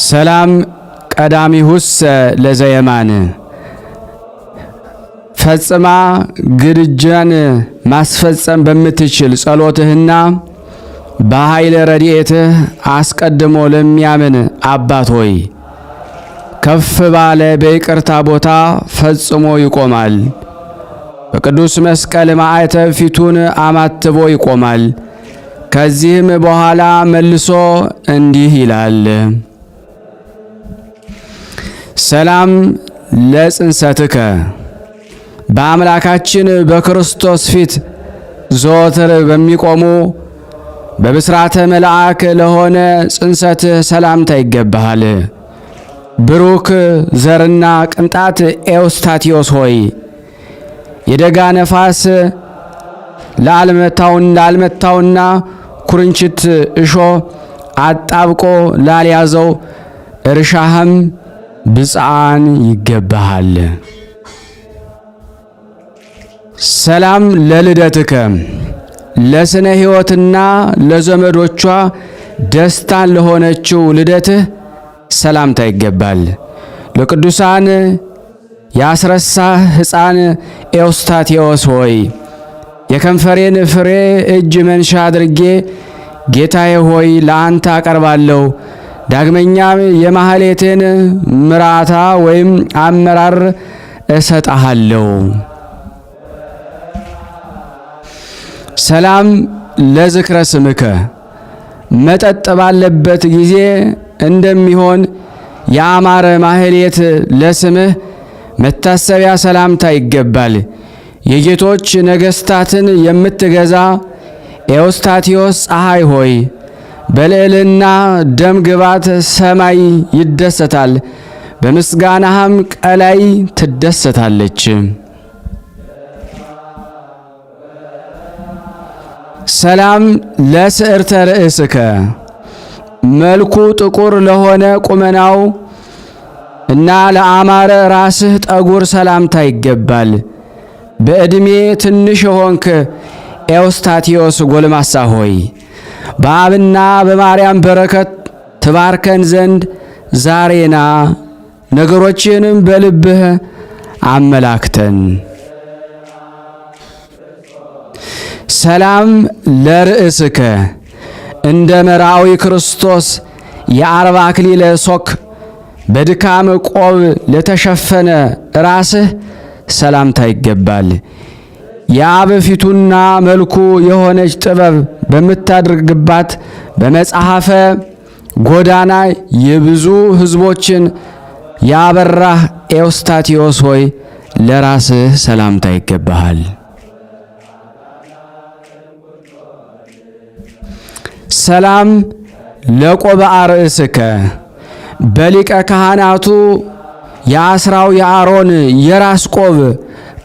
ሰላም ቀዳሚሁስ ለዘየማን ፈጽማ ግድጃን ማስፈጸም በምትችል ጸሎትህና በኃይለ ረድኤትህ አስቀድሞ ለሚያምን አባት ሆይ ከፍ ባለ በይቅርታ ቦታ ፈጽሞ ይቆማል። በቅዱስ መስቀል ማዕተብ ፊቱን አማትቦ ይቆማል። ከዚህም በኋላ መልሶ እንዲህ ይላል። ሰላም ለጽንሰትከ በአምላካችን በክርስቶስ ፊት ዘወትር በሚቆሙ በብስራተ መልአክ ለሆነ ጽንሰትህ ሰላምታ ይገባሃል። ብሩክ ዘርና ቅንጣት ኤዎስጣቴዎስ ሆይ የደጋ ነፋስ ላልመታውና ኩርንችት እሾ አጣብቆ ላልያዘው እርሻህም ብፅዓን ይገባሃል። ሰላም ለልደትከ ለስነ ሕይወትና ለዘመዶቿ ደስታን ለሆነችው ልደትህ ሰላምታ ይገባል። ለቅዱሳን ያስረሳህ ሕፃን ኤዎስጣቴዎስ ሆይ የከንፈሬን ፍሬ እጅ መንሻ አድርጌ ጌታዬ ሆይ ለአንተ አቀርባለሁ። ዳግመኛም የማህሌትን ምራታ ወይም አመራር እሰጣለሁ። ሰላም ለዝክረ ስምከ መጠጥ ባለበት ጊዜ እንደሚሆን ያማረ ማህሌት ለስምህ መታሰቢያ ሰላምታ ይገባል። የጌቶች ነገስታትን የምትገዛ ኤዎስጣቴዎስ ፀሐይ ሆይ በልዕልና ደም ግባት ሰማይ ይደሰታል፣ በምስጋናህም ቀላይ ትደሰታለች። ሰላም ለስዕርተ ርእስከ መልኩ ጥቁር ለሆነ ቁመናው እና ለአማረ ራስህ ጠጉር ሰላምታ ይገባል። በዕድሜ ትንሽ የሆንክ ኤዎስጣቴዎስ ጎልማሳ ሆይ በአብና በማርያም በረከት ትባርከን ዘንድ ዛሬና ነገሮችንም በልብህ አመላክተን። ሰላም ለርእስከ እንደ መርአዊ ክርስቶስ የአርባ አክሊለ ሦክ በድካም ቆብ ለተሸፈነ ራስህ ሰላምታ ይገባል። የአብ ፊቱና መልኩ የሆነች ጥበብ በምታደርግባት በመጽሐፈ ጎዳና የብዙ ሕዝቦችን ያበራህ ኤዎስጣቴዎስ ሆይ ለራስህ ሰላምታ ይገባሃል። ሰላም ለቆብአ ርእስከ በሊቀ ካህናቱ የአስራው የአሮን የራስ ቆብ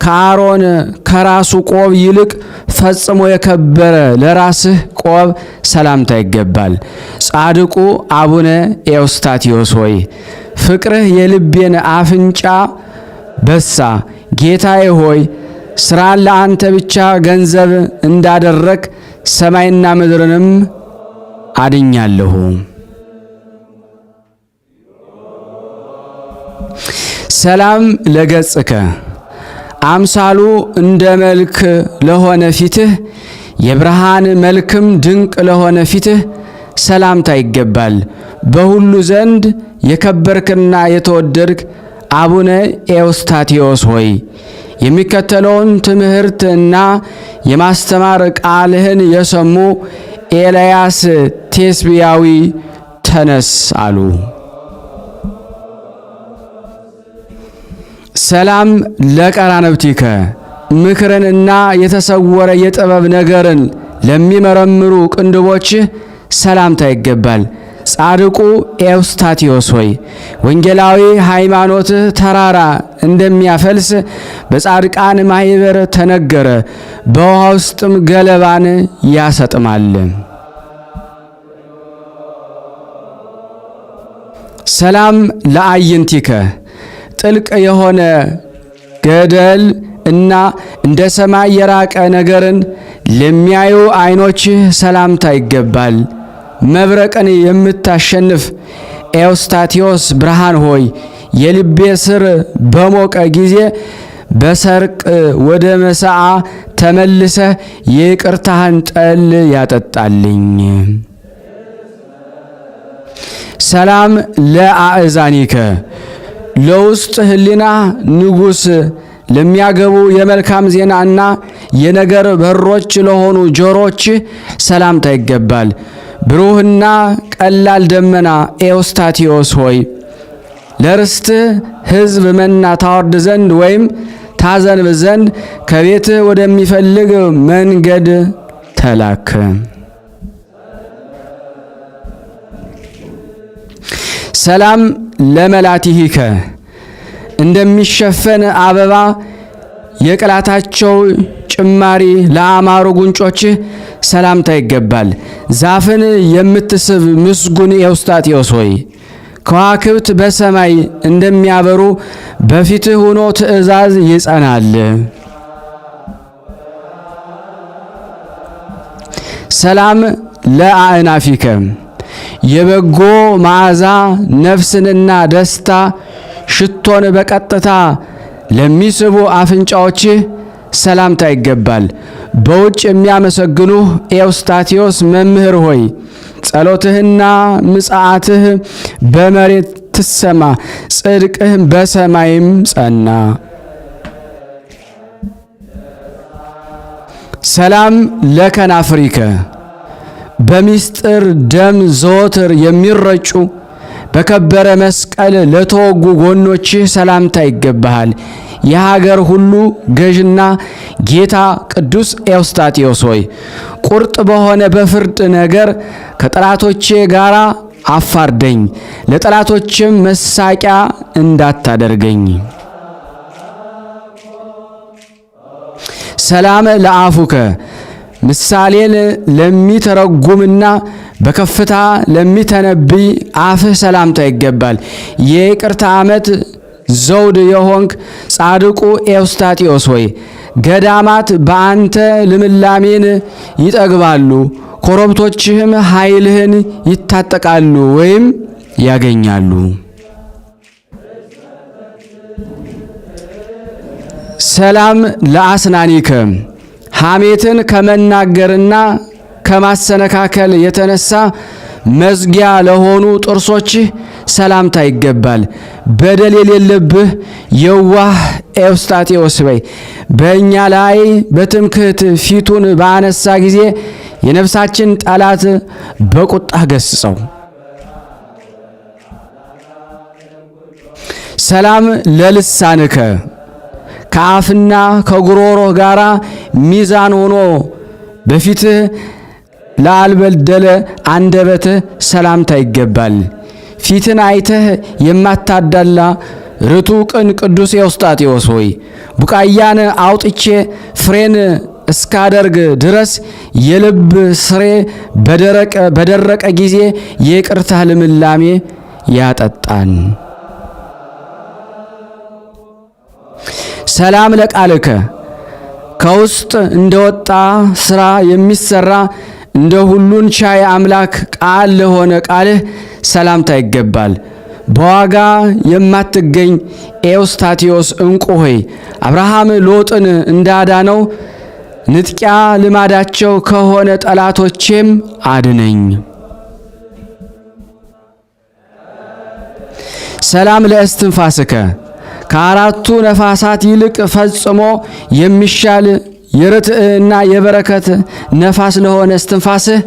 ከአሮን ከራሱ ቆብ ይልቅ ፈጽሞ የከበረ ለራስህ ቆብ ሰላምታ ይገባል። ጻድቁ አቡነ ኤዎስጣቴዎስ ሆይ ፍቅርህ የልቤን አፍንጫ በሳ። ጌታዬ ሆይ ስራን ለአንተ ብቻ ገንዘብ እንዳደረግ ሰማይና ምድርንም አድኛለሁ። ሰላም ለገጽከ አምሳሉ እንደ መልክ ለሆነ ፊትህ የብርሃን መልክም ድንቅ ለሆነ ፊትህ ሰላምታ ይገባል። በሁሉ ዘንድ የከበርክና የተወደድክ አቡነ ኤዎስጣቴዎስ ሆይ የሚከተለውን ትምህርት እና የማስተማር ቃልህን የሰሙ ኤልያስ ቴስብያዊ ተነስ አሉ። ሰላም ለቀራንብቲከ ምክርንና የተሰወረ የጥበብ ነገርን ለሚመረምሩ ቅንድቦችህ ሰላምታ ይገባል። ጻድቁ ኤዎስጣቴዎስ ሆይ ወንጌላዊ ሃይማኖትህ ተራራ እንደሚያፈልስ በጻድቃን ማኅበር ተነገረ፣ በውሃ ውስጥም ገለባን ያሰጥማል። ሰላም ለአዕይንቲከ ጥልቅ የሆነ ገደል እና እንደ ሰማይ የራቀ ነገርን ለሚያዩ ዓይኖችህ ሰላምታ ይገባል። መብረቅን የምታሸንፍ ኤዎስጣቴዎስ ብርሃን ሆይ የልቤ ስር በሞቀ ጊዜ በሰርቅ ወደ መሳዓ ተመልሰህ የይቅርታህን ጠል ያጠጣልኝ። ሰላም ለአእዛኒከ ለውስጥ ህሊና ንጉሥ ለሚያገቡ የመልካም ዜናና የነገር በሮች ለሆኑ ጆሮች ሰላምታ ይገባል። ብሩህና ቀላል ደመና ኤዎስጣቴዎስ ሆይ ለርስትህ ሕዝብ መና ታወርድ ዘንድ ወይም ታዘንብ ዘንድ ከቤትህ ወደሚፈልግ መንገድ ተላክ። ሰላም ለመላቲሂከ እንደሚሸፈን አበባ የቅላታቸው ጭማሪ ለአማሩ ጉንጮችህ ሰላምታ ይገባል። ዛፍን የምትስብ ምስጉን ኤዎስጣቴዎስ ሆይ ከዋክብት በሰማይ እንደሚያበሩ በፊትህ ሆኖ ትእዛዝ ይጸናል። ሰላም ለአእናፊከ የበጎ መዓዛ ነፍስንና ደስታ ሽቶን በቀጥታ ለሚስቡ አፍንጫዎችህ ሰላምታ ይገባል። በውጭ የሚያመሰግኑህ ኤዎስጣቴዎስ መምህር ሆይ ጸሎትህና ምጽአትህ በመሬት ትሰማ፣ ጽድቅህም በሰማይም ጸና። ሰላም ለከናፍሪከ በሚስጥር ደም ዘወትር የሚረጩ በከበረ መስቀል ለተወጉ ጎኖችህ ሰላምታ ይገባሃል። የሀገር ሁሉ ገዥና ጌታ ቅዱስ ኤዎስጣቴዎስ ሆይ ቁርጥ በሆነ በፍርድ ነገር ከጠላቶቼ ጋር አፋርደኝ፣ ለጠላቶችም መሳቂያ እንዳታደርገኝ። ሰላም ለአፉከ ምሳሌን ለሚተረጉምና በከፍታ ለሚተነብይ አፍህ ሰላምታ ይገባል። የይቅርታ ዓመት ዘውድ የሆንክ ጻድቁ ኤዎስጣቴዎስ ሆይ ገዳማት በአንተ ልምላሜን ይጠግባሉ፣ ኮረብቶችህም ኃይልህን ይታጠቃሉ ወይም ያገኛሉ። ሰላም ለአስናኒከ ሐሜትን ከመናገርና ከማሰነካከል የተነሳ መዝጊያ ለሆኑ ጥርሶችህ ሰላምታ ይገባል። በደል የሌለብህ የዋህ ኤዎስጣቴዎስ በይ በእኛ ላይ በትምክህት ፊቱን ባነሳ ጊዜ የነፍሳችን ጠላት በቁጣ ገስጸው። ሰላም ለልሳንከ ከአፍና ከጉሮሮ ጋራ ሚዛን ሆኖ በፊትህ ላልበደለ አንደበትህ ሰላምታ ይገባል። ፊትን አይተህ የማታዳላ ርቱ ቅን ቅዱስ ኤዎስጣቴዎስ ሆይ ቡቃያን አውጥቼ ፍሬን እስካደርግ ድረስ የልብ ስሬ በደረቀ ጊዜ የይቅርታ ልምላሜ ያጠጣን። ሰላም ለቃልከ ከውስጥ እንደወጣ ስራ የሚሰራ እንደ ሁሉን ቻይ አምላክ ቃል ለሆነ ቃልህ ሰላምታ ይገባል። በዋጋ የማትገኝ ኤዎስጣቴዎስ እንቁ ሆይ አብርሃም ሎጥን እንዳዳነው ንጥቂያ ልማዳቸው ከሆነ ጠላቶቼም አድነኝ። ሰላም ለእስትንፋስከ ከአራቱ ነፋሳት ይልቅ ፈጽሞ የሚሻል የርትዕና የበረከት ነፋስ ለሆነ እስትንፋስህ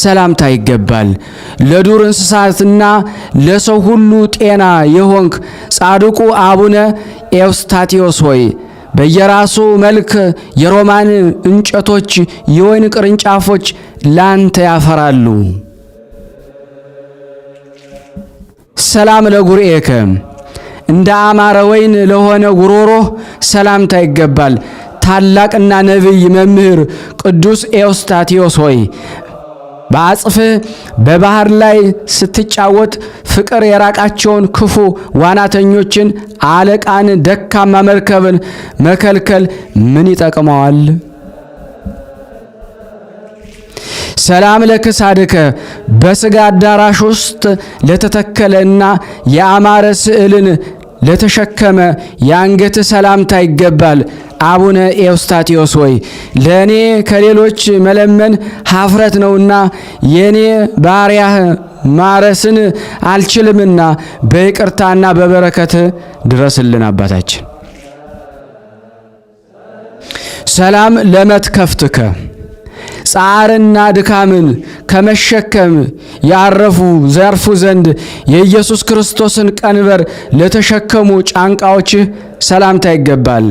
ሰላምታ ይገባል። ለዱር እንስሳትና ለሰው ሁሉ ጤና የሆንክ ጻድቁ አቡነ ኤዎስጣቴዎስ ሆይ በየራሱ መልክ የሮማን እንጨቶች የወይን ቅርንጫፎች ላንተ ያፈራሉ። ሰላም ለጉርኤከ እንደ አማረ ወይን ለሆነ ጉሮሮ ሰላምታ ይገባል። ታላቅና ነቢይ መምህር ቅዱስ ኤዎስጣቴዎስ ሆይ በአጽፍህ በባህር ላይ ስትጫወት ፍቅር የራቃቸውን ክፉ ዋናተኞችን አለቃን ደካማ መርከብን መከልከል ምን ይጠቅመዋል? ሰላም ለክሳድከ በሥጋ አዳራሽ ውስጥ ለተተከለና የአማረ ስዕልን ለተሸከመ የአንገት ሰላምታ ይገባል። አቡነ ኤዎስጣቴዎስ ሆይ ለእኔ ከሌሎች መለመን ኀፍረት ነውና የእኔ ባሪያህ ማረስን አልችልምና በይቅርታና በበረከት ድረስልን አባታችን። ሰላም ለመትከፍትከ ጻርና ድካምን ከመሸከም ያረፉ ዘርፉ ዘንድ የኢየሱስ ክርስቶስን ቀንበር ለተሸከሙ ጫንቃዎችህ ሰላምታ ይገባል።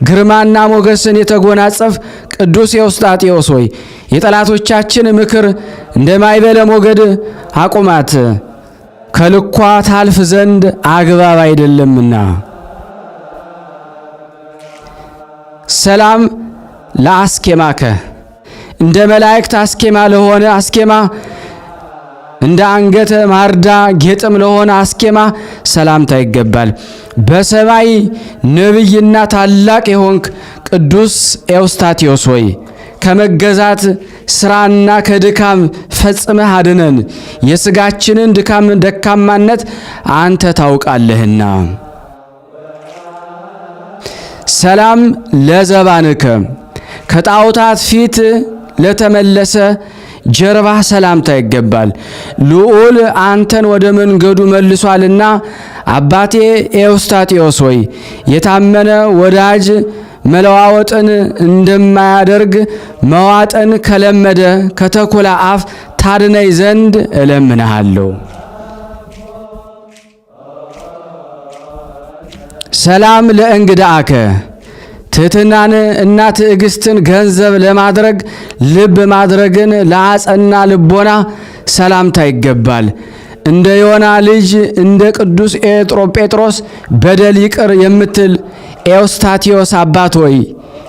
ግርማና ሞገስን የተጎናጸፍ ቅዱስ ኤዎስጣቴዎስ ሆይ የጠላቶቻችን ምክር እንደ ማይበለ ሞገድ አቁማት፣ ከልኳ ታልፍ ዘንድ አግባብ አይደለምና። ሰላም ለአስኬማከ እንደ መላእክት አስኬማ ለሆነ አስኬማ እንደ አንገተ ማርዳ ጌጥም ለሆነ አስኬማ ሰላምታ ይገባል። በሰማይ ነቢይና ታላቅ የሆንክ ቅዱስ ኤዎስጣቴዎስ ሆይ ከመገዛት ስራና ከድካም ፈጽመህ አድነን፣ የሥጋችንን ድካም ደካማነት አንተ ታውቃለህና። ሰላም ለዘባንከ ከጣዖታት ፊት ለተመለሰ ጀርባህ ሰላምታ ይገባል። ልዑል አንተን ወደ መንገዱ መልሷልና አባቴ ኤዎስጣቴዎስ ሆይ የታመነ ወዳጅ መለዋወጥን እንደማያደርግ መዋጠን ከለመደ ከተኩላ አፍ ታድነኝ ዘንድ እለምንሃለሁ። ሰላም ለእንግዳአከ ትሕትናን እና ትዕግስትን ገንዘብ ለማድረግ ልብ ማድረግን ለአጸና ልቦና ሰላምታ ይገባል። እንደ ዮና ልጅ እንደ ቅዱስ ጴጥሮስ በደል ይቅር የምትል ኤዎስጣቴዎስ አባት ሆይ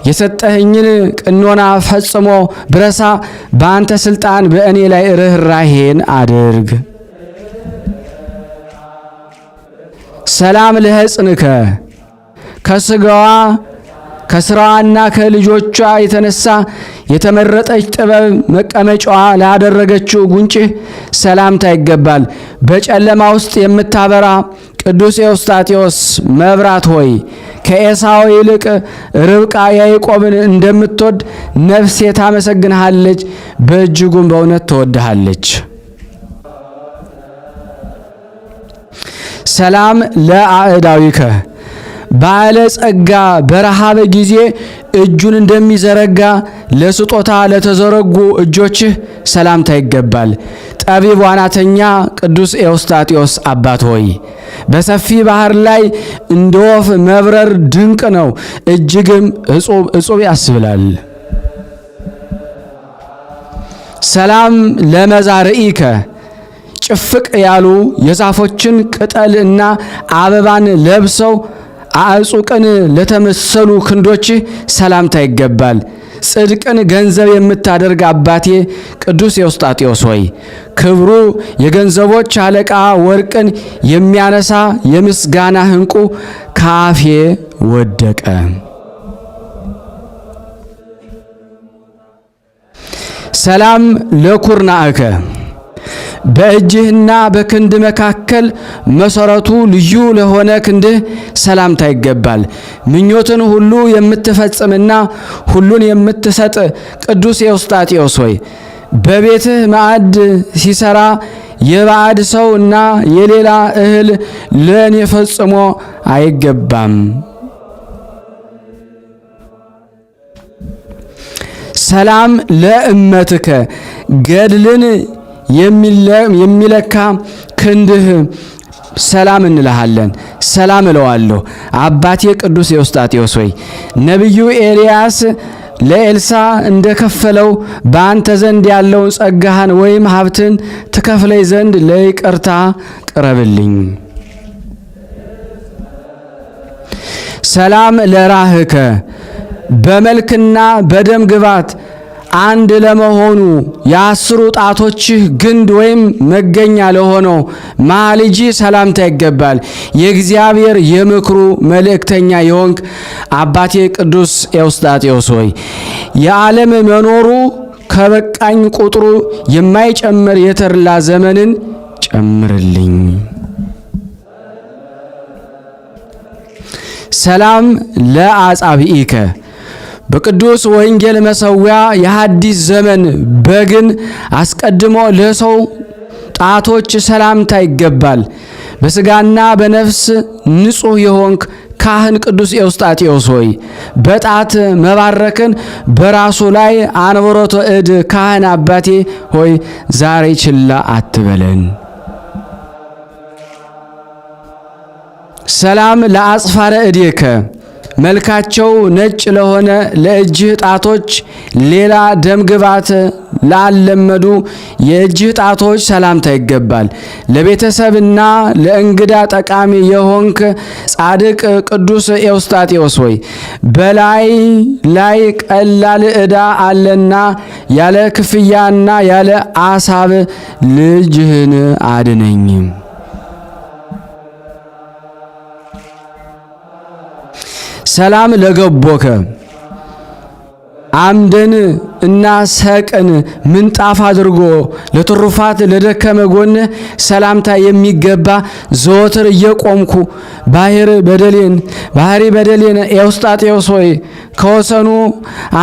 የሰጠኸኝን ቅኖና ፈጽሞ ብረሳ በአንተ ሥልጣን በእኔ ላይ ርኅራኄን አድርግ። ሰላም ለሕፅንከ ከሥጋዋ ከስራዋና ከልጆቿ የተነሳ የተመረጠች ጥበብ መቀመጫዋ ላደረገችው ጉንጭህ ሰላምታ ይገባል። በጨለማ ውስጥ የምታበራ ቅዱስ ኤዎስጣቴዎስ መብራት ሆይ ከኤሳው ይልቅ ርብቃ ያዕቆብን እንደምትወድ ነፍሴ ታመሰግንሃለች፣ በእጅጉም በእውነት ትወድሃለች። ሰላም ለአእዳዊከ ባለ ጸጋ በረሃብ ጊዜ እጁን እንደሚዘረጋ ለስጦታ ለተዘረጉ እጆችህ ሰላምታ ይገባል። ጠቢብ ዋናተኛ ቅዱስ ኤዎስጣቴዎስ አባት ሆይ በሰፊ ባህር ላይ እንደ ወፍ መብረር ድንቅ ነው፣ እጅግም እጹብ ያስብላል። ሰላም ለመዛርኢከ ጭፍቅ ያሉ የዛፎችን ቅጠል እና አበባን ለብሰው አዕጹቅን ለተመሰሉ ክንዶችህ ሰላምታ ይገባል። ጽድቅን ገንዘብ የምታደርግ አባቴ ቅዱስ ኤዎስጣቴዎስ ሆይ ክብሩ የገንዘቦች አለቃ ወርቅን የሚያነሳ የምስጋና ዕንቁ ካፌ ወደቀ። ሰላም ለኩርናእከ በእጅህና በክንድ መካከል መሰረቱ ልዩ ለሆነ ክንድህ ሰላምታ ይገባል። ምኞትን ሁሉ የምትፈጽምና ሁሉን የምትሰጥ ቅዱስ ኤዎስጣቴዎስ ሆይ በቤትህ ማዕድ ሲሰራ የባዕድ ሰው እና የሌላ እህል ለእኔ ፈጽሞ አይገባም። ሰላም ለእመትከ ገድልን የሚለካ ክንድህ ሰላም እንልሃለን። ሰላም እለዋለሁ። አባቴ ቅዱስ ኤዎስጣቴዎስ ሆይ ነቢዩ ኤልያስ ለኤልሳ እንደከፈለው በአንተ ዘንድ ያለውን ጸጋህን ወይም ሀብትን ትከፍለኝ ዘንድ ለይቅርታ ቅረብልኝ። ሰላም ለራህከ በመልክና በደም ግባት አንድ ለመሆኑ የአስሩ ጣቶችህ ግንድ ወይም መገኛ ለሆነው ማልጂ ሰላምታ ይገባል። የእግዚአብሔር የምክሩ መልእክተኛ የሆንክ አባቴ ቅዱስ ኤዎስጣቴዎስ ሆይ የዓለም መኖሩ ከበቃኝ ቁጥሩ የማይጨምር የተድላ ዘመንን ጨምርልኝ። ሰላም ለአጻብኢከ በቅዱስ ወንጌል መሠዊያ የሐዲስ ዘመን በግን አስቀድሞ ለሰው ጣቶች ሰላምታ ይገባል። በሥጋና በነፍስ ንጹሕ የሆንክ ካህን ቅዱስ ኤዎስጣቴዎስ ሆይ በጣት መባረክን በራሱ ላይ አንብሮተ እድ ካህን አባቴ ሆይ ዛሬ ችላ አትበለን። ሰላም ለአጽፋረ እዴከ መልካቸው ነጭ ለሆነ ለእጅህ ጣቶች ሌላ ደምግባት ላለመዱ የእጅህ ጣቶች ሰላምታ ይገባል። ለቤተሰብና ለእንግዳ ጠቃሚ የሆንክ ጻድቅ ቅዱስ ኤዎስጣቴዎስ ሆይ በላይ ላይ ቀላል ዕዳ አለና ያለ ክፍያና ያለ አሳብ ልጅህን አድነኝ። ሰላም ለገቦከ አምደን እና ሰቅን ምንጣፍ አድርጎ ለትሩፋት ለደከመ ጎን ሰላምታ የሚገባ ዘወትር እየቆምኩ ባህሪ በደሌን ኤዎስጣቴዎስ ሆይ ከወሰኑ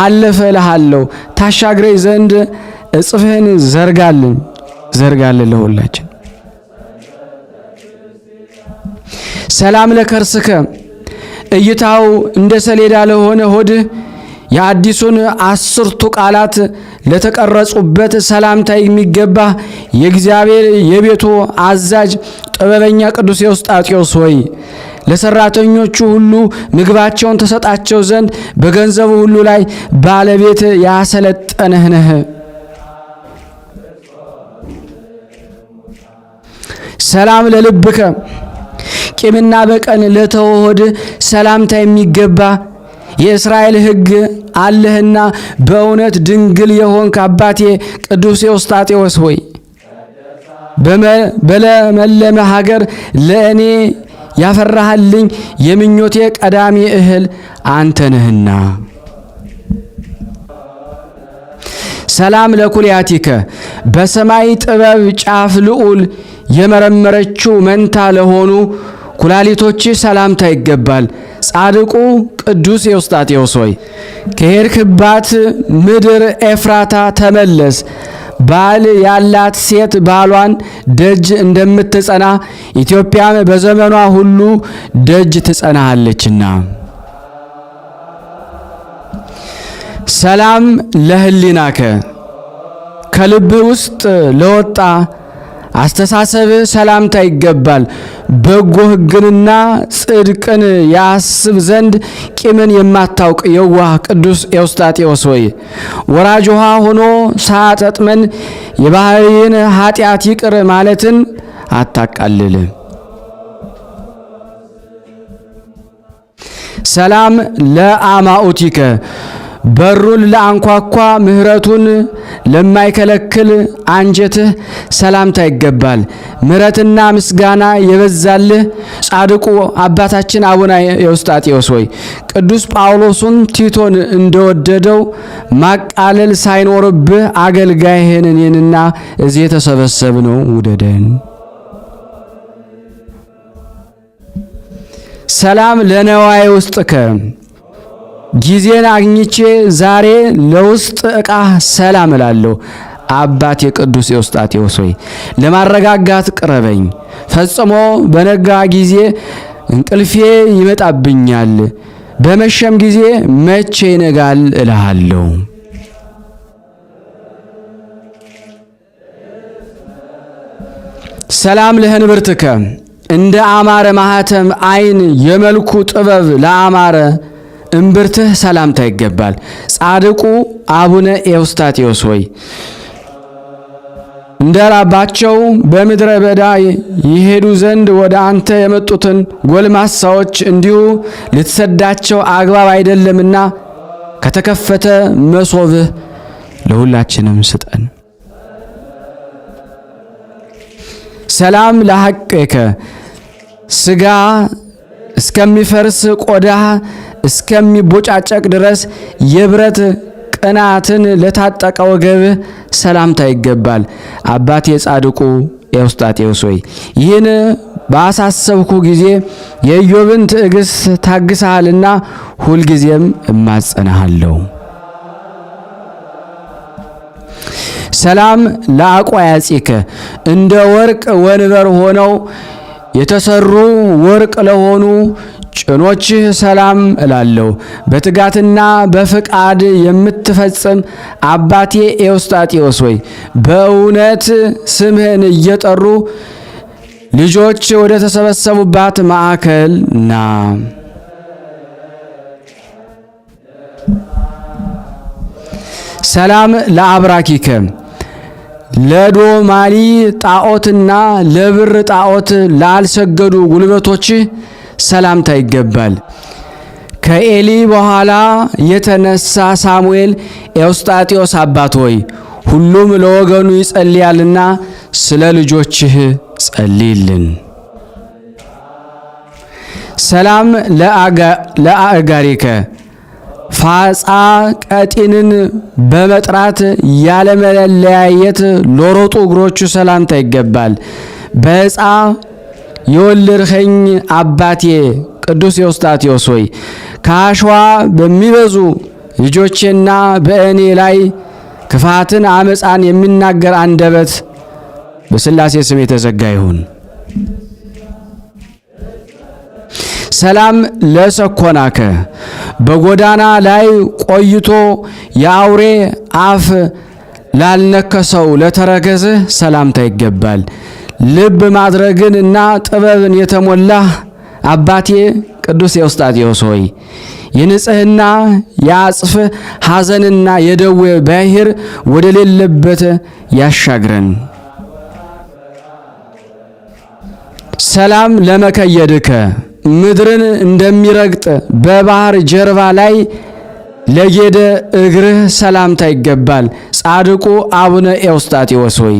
አለፈ እልሃለሁ። ታሻግረኝ ዘንድ እጽፍህን ዘርጋልን ለሁላችን። ሰላም ለከርስከ እይታው እንደ ሰሌዳ ለሆነ ሆድህ የአዲሱን 10ቱ ቃላት ለተቀረጹበት ሰላምታ የሚገባ የእግዚአብሔር የቤቱ አዛዥ ጥበበኛ ቅዱስ ኤዎስጣቴዎስ ሆይ ለሰራተኞቹ ሁሉ ምግባቸውን ተሰጣቸው ዘንድ በገንዘቡ ሁሉ ላይ ባለቤት ያሰለጠነህ ነህ። ሰላም ለልብከ ቂምና በቀል ለተወሆድ ሰላምታ የሚገባ የእስራኤል ሕግ አለህና በእውነት ድንግል የሆንክ አባቴ ቅዱስ ኤዎስጣቴዎስ ሆይ በለመለመ ሀገር ለእኔ ያፈራህልኝ የምኞቴ ቀዳሚ እህል አንተ ነህና። ሰላም ለኩልያቲከ በሰማይ ጥበብ ጫፍ ልዑል የመረመረችው መንታ ለሆኑ ኩላሊቶች ሰላምታ ይገባል። ጻድቁ ቅዱስ ኤዎስጣቴዎስ ሆይ ከሄድክባት ምድር ኤፍራታ ተመለስ። ባል ያላት ሴት ባሏን ደጅ እንደምትጸና ኢትዮጵያም በዘመኗ ሁሉ ደጅ ትጸናለችና። ሰላም ለህሊናከ ከልብህ ውስጥ ለወጣ አስተሳሰብህ ሰላምታ ይገባል። በጎ ሕግንና ጽድቅን ያስብ ዘንድ ቂምን የማታውቅ የዋህ ቅዱስ ኤዎስጣቴዎስ ሆይ ወራጅ ውሃ ሆኖ ሳያጠጥመን የባህሪን ኃጢአት ይቅር ማለትን አታቃልል። ሰላም ለአማኡቲከ በሩን ለአንኳኳ ምሕረቱን ለማይከለክል አንጀትህ ሰላምታ ይገባል። ምሕረትና ምስጋና የበዛልህ ጻድቁ አባታችን አቡነ ኤዎስጣቴዎስ ሆይ ቅዱስ ጳውሎስን ቲቶን እንደወደደው ማቃለል ሳይኖርብህ አገልጋይህን እኔንና እዚህ የተሰበሰብነው ውደደን። ሰላም ለነዋይ ውስጥከ ጊዜን አግኝቼ ዛሬ ለውስጥ ዕቃ ሰላም እላለሁ። አባቴ ቅዱስ ኤዎስጣቴዎስ ሆይ ለማረጋጋት ቅረበኝ። ፈጽሞ በነጋ ጊዜ እንቅልፌ ይመጣብኛል፣ በመሸም ጊዜ መቼ ይነጋል እልሃለሁ። ሰላም ለህንብርትከ እንደ አማረ ማህተም አይን የመልኩ ጥበብ ለአማረ እምብርትህ ሰላምታ ይገባል። ጻድቁ አቡነ ኤዎስጣቴዎስ ሆይ እንደራባቸው በምድረ በዳ ይሄዱ ዘንድ ወደ አንተ የመጡትን ጎልማሳዎች እንዲሁ ልትሰዳቸው አግባብ አይደለምና ከተከፈተ መሶብህ ለሁላችንም ስጠን። ሰላም ለሐቄከ ስጋ እስከሚፈርስ ቆዳ እስከሚቦጫጨቅ ድረስ የብረት ቅናትን ለታጠቀ ወገብህ ሰላምታ ይገባል። አባቴ ጻድቁ ኤዎስጣቴዎስ ሆይ ይህን ባሳሰብኩ ጊዜ የኢዮብን ትዕግስት ታግሰሃልና ሁልጊዜም እማጸናሃለሁ። ሰላም ለአቋያጺከ እንደ ወርቅ ወንበር ሆነው የተሰሩ ወርቅ ለሆኑ ጭኖችህ ሰላም እላለሁ። በትጋትና በፍቃድ የምትፈጽም አባቴ ኤዎስጣቴዎስ ሆይ በእውነት ስምህን እየጠሩ ልጆች ወደ ተሰበሰቡባት ማዕከል ና። ሰላም ለአብራኪከ ለዶማሊ ጣዖትና ለብር ጣዖት ላልሰገዱ ጉልበቶችህ ሰላምታ ይገባል። ከኤሊ በኋላ የተነሳ ሳሙኤል ኤዎስጣቴዎስ አባት ሆይ ሁሉም ለወገኑ ይጸልያልና ስለ ልጆችህ ጸልይልን። ሰላም ለአእጋሪከ ፋጻ ቀጢንን በመጥራት ያለመለያየት ለሮጡ እግሮቹ ሰላምታ ይገባል። በዕፃ የወለድኸኝ አባቴ ቅዱስ ኤዎስጣቴዎስ ሆይ ከአሸዋ በሚበዙ ልጆቼና በእኔ ላይ ክፋትን አመፃን የሚናገር አንደበት በሥላሴ ስም የተዘጋ ይሁን። ሰላም ለሰኮናከ በጎዳና ላይ ቆይቶ የአውሬ አፍ ላልነከሰው ለተረከዝህ ሰላምታ ይገባል። ልብ ማድረግን እና ጥበብን የተሞላህ አባቴ ቅዱስ ኤዎስጣቴዎስ ሆይ የንጽህና የአጽፍ ሐዘንና የደዌ ባሕር ወደ ሌለበት ያሻግረን። ሰላም ለመከየድከ ምድርን እንደሚረግጥ በባህር ጀርባ ላይ ለጌደ እግርህ ሰላምታ ይገባል። ጻድቁ አቡነ ኤዎስጣቴዎስ ሆይ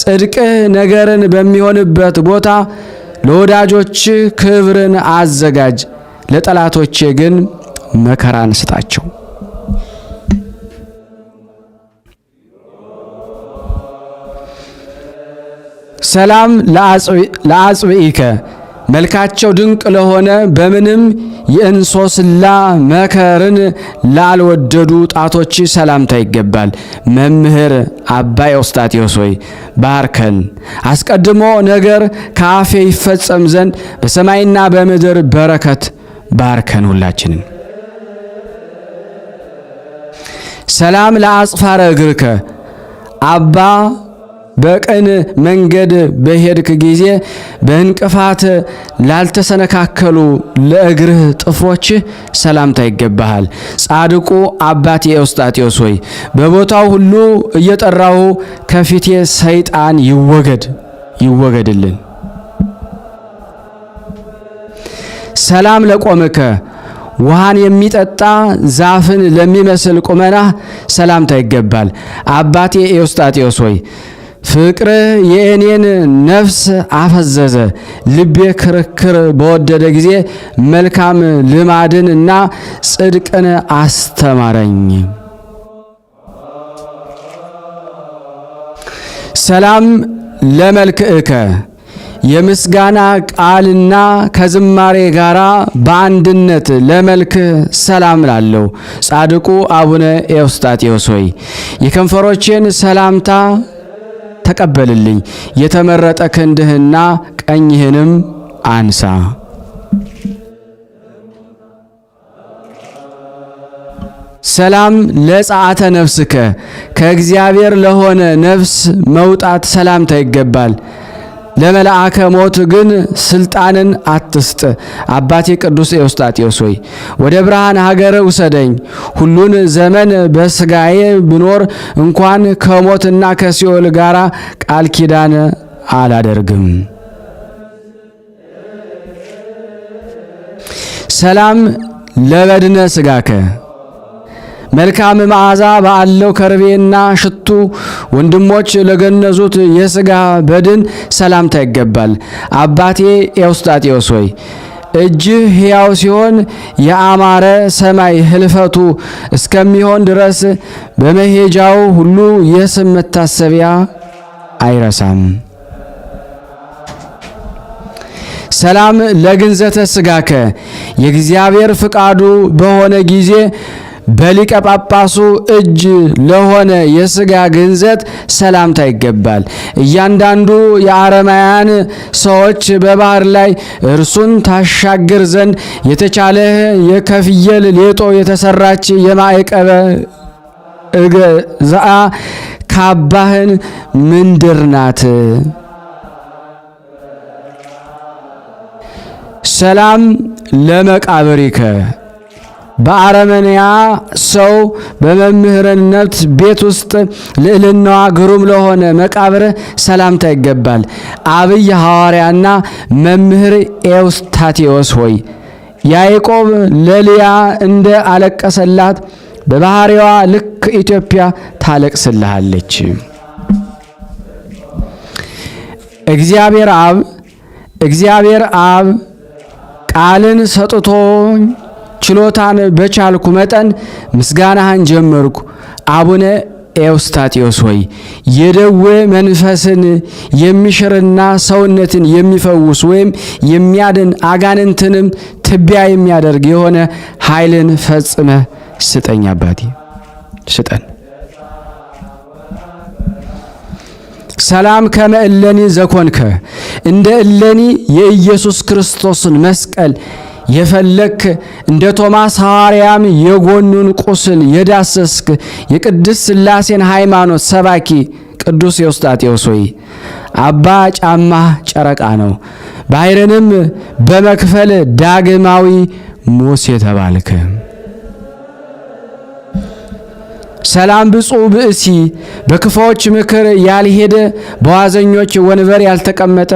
ጽድቅህ ነገርን በሚሆንበት ቦታ ለወዳጆች ክብርን አዘጋጅ፣ ለጠላቶቼ ግን መከራን ስጣቸው። ሰላም ለአጽብኢከ መልካቸው ድንቅ ለሆነ በምንም የእንሶስላ መከርን ላልወደዱ ጣቶች ሰላምታ ይገባል። መምህር አባ ኤዎስጣቴዎስ ሆይ ባርከን። አስቀድሞ ነገር ከአፌ ይፈጸም ዘንድ በሰማይና በምድር በረከት ባርከን ሁላችንን። ሰላም ለአጽፋረ እግርከ አባ በቅን መንገድ በሄድክ ጊዜ በእንቅፋት ላልተሰነካከሉ ለእግርህ ጥፍሮች ሰላምታ ይገባሃል። ጻድቁ አባቴ ኤዎስጣቴዎስ ሆይ በቦታው ሁሉ እየጠራሁ ከፊቴ ሰይጣን ይወገድልን። ሰላም ለቆምከ ውሃን የሚጠጣ ዛፍን ለሚመስል ቁመናህ ሰላምታ ይገባል። አባቴ ኤዎስጣቴዎስ ሆይ ፍቅር የእኔን ነፍስ አፈዘዘ። ልቤ ክርክር በወደደ ጊዜ መልካም ልማድን እና ጽድቅን አስተማረኝ። ሰላም ለመልክዕከ የምስጋና ቃልና ከዝማሬ ጋራ በአንድነት ለመልክ ሰላም ላለው ጻድቁ አቡነ ኤዎስጣቴዎስ ሆይ የከንፈሮቼን ሰላምታ ተቀበልልኝ። የተመረጠ ክንድህና ቀኝህንም አንሳ። ሰላም ለጸአተ ነፍስከ ከእግዚአብሔር ለሆነ ነፍስ መውጣት ሰላምታ ይገባል። ለመልአከ ሞት ግን ስልጣንን አትስጥ። አባቴ ቅዱስ ኤዎስጣቴዎስ ሆይ ወደ ብርሃን ሀገር ውሰደኝ። ሁሉን ዘመን በስጋዬ ብኖር እንኳን ከሞትና ከሲኦል ጋር ቃል ኪዳን አላደርግም። ሰላም ለበድነ ስጋከ መልካም መዓዛ ባለው ከርቤና ሽቱ ወንድሞች ለገነዙት የሥጋ በድን ሰላምታ ይገባል። አባቴ ኤዎስጣቴዎስ ሆይ እጅህ ሕያው ሲሆን የአማረ ሰማይ ህልፈቱ እስከሚሆን ድረስ በመሄጃው ሁሉ የስም መታሰቢያ አይረሳም። ሰላም ለግንዘተ ሥጋከ የእግዚአብሔር ፍቃዱ በሆነ ጊዜ በሊቀ ጳጳሱ እጅ ለሆነ የሥጋ ግንዘት ሰላምታ ይገባል። እያንዳንዱ የአረማውያን ሰዎች በባህር ላይ እርሱን ታሻግር ዘንድ የተቻለህ የከፍየል ሌጦ የተሰራች የማዕቀበ እገዛአ ካባህን ምንድር ናት? ሰላም ለመቃብሪከ በአረመንያ ሰው በመምህርነት ቤት ውስጥ ልዕልናዋ ግሩም ለሆነ መቃብር ሰላምታ ይገባል። አብይ ሐዋርያና መምህር ኤዎስጣቴዎስ ሆይ ያዕቆብ ለልያ እንደ አለቀሰላት በባህሪዋ ልክ ኢትዮጵያ ታለቅስልሃለች። እግዚአብሔር አብ ቃልን ሰጥቶኝ ችሎታን በቻልኩ መጠን ምስጋናህን ጀመርኩ። አቡነ ኤዎስጣቴዎስ ሆይ የደዌ መንፈስን የሚሽርና ሰውነትን የሚፈውስ ወይም የሚያድን አጋንንትንም ትቢያ የሚያደርግ የሆነ ኃይልን ፈጽመህ ስጠኝ። አባቴ ስጠን። ሰላም ከመ እለኒ ዘኮንከ እንደ እለኒ የኢየሱስ ክርስቶስን መስቀል የፈለክ እንደ ቶማስ ሐዋርያም የጎኑን ቁስል የዳሰስክ የቅድስት ሥላሴን ሃይማኖት ሰባኪ ቅዱስ ኤዎስጣቴዎስ ሆይ አባ ጫማ ጨረቃ ነው። ባሕርንም በመክፈል ዳግማዊ ሙሴ ተባልክ። ሰላም ብፁዕ ብእሲ በክፉዎች ምክር ያልሄደ በዋዘኞች ወንበር ያልተቀመጠ